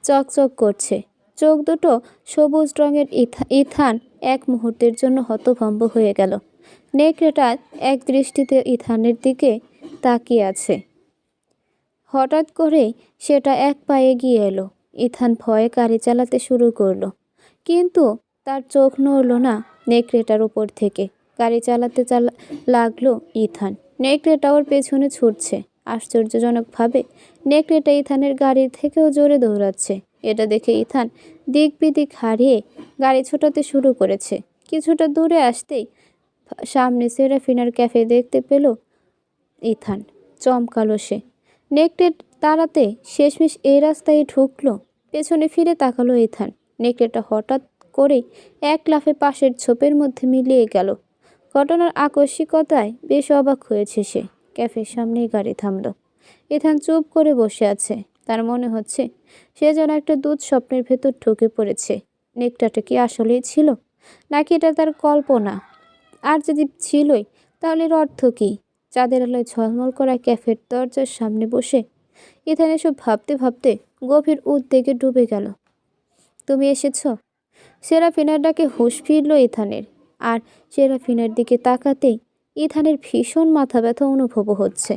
Speaker 1: চকচক করছে। চোখ দুটো সবুজ রঙের। ইথান এক মুহূর্তের জন্য হতভম্ব হয়ে গেল। নেকড়েটা এক দৃষ্টিতে ইথানের দিকে তাকিয়ে আছে। হঠাৎ করেই সেটা এক পায়ে এগিয়ে এলো। ইথান ভয়ে গাড়ি চালাতে শুরু করলো, কিন্তু তার চোখ নড়ল না নেকড়েটার উপর থেকে। গাড়ি চালাতে লাগলো ইথান। নেকড়েটা ওর পেছনে ছুটছে। আশ্চর্যজনকভাবে নেকড়েটা ইথানের গাড়ির থেকেও জোরে দৌড়াচ্ছে। এটা দেখে ইথান দিক বিদিক হারিয়ে গাড়ি ছোটাতে শুরু করেছে। কিছুটা দূরে আসতেই সামনে সেরাফিনার ক্যাফে দেখতে পেল ইথান। চমকালো সে। নেকড়ে তাড়াতে শেষমেশ এই রাস্তায় ঢুকলো। পেছনে ফিরে তাকালো ইথান। নেকড়েটা হঠাৎ করেই এক লাফে পাশের ঝোপের মধ্যে মিলিয়ে গেল। ঘটনার আকস্মিকতায় বেশ অবাক হয়েছে সে। ক্যাফের সামনেই গাড়ি থামলো। ইথান চুপ করে বসে আছে। তার মনে হচ্ছে সে যেন একটা দুঃস্বপ্নের ভেতর ঢুকে পড়েছে। নেকড়েটা কি আসলেই ছিল, নাকি এটা তার কল্পনা? আর যদি ছিলই, তাহলে এর অর্থ কী? চাঁদের আলোয় ঝলমল করা ক্যাফের দরজার সামনে বসে ইথান এসব ভাবতে ভাবতে গভীর উদ্বেগে ডুবে গেল। তুমি এসেছ? সেরাফিনার ডাকে হুঁশ ফিরল ইথানের। আর সেরাফিনার দিকে তাকাতেই ইথানের ভীষণ মাথা ব্যথা অনুভব হচ্ছে।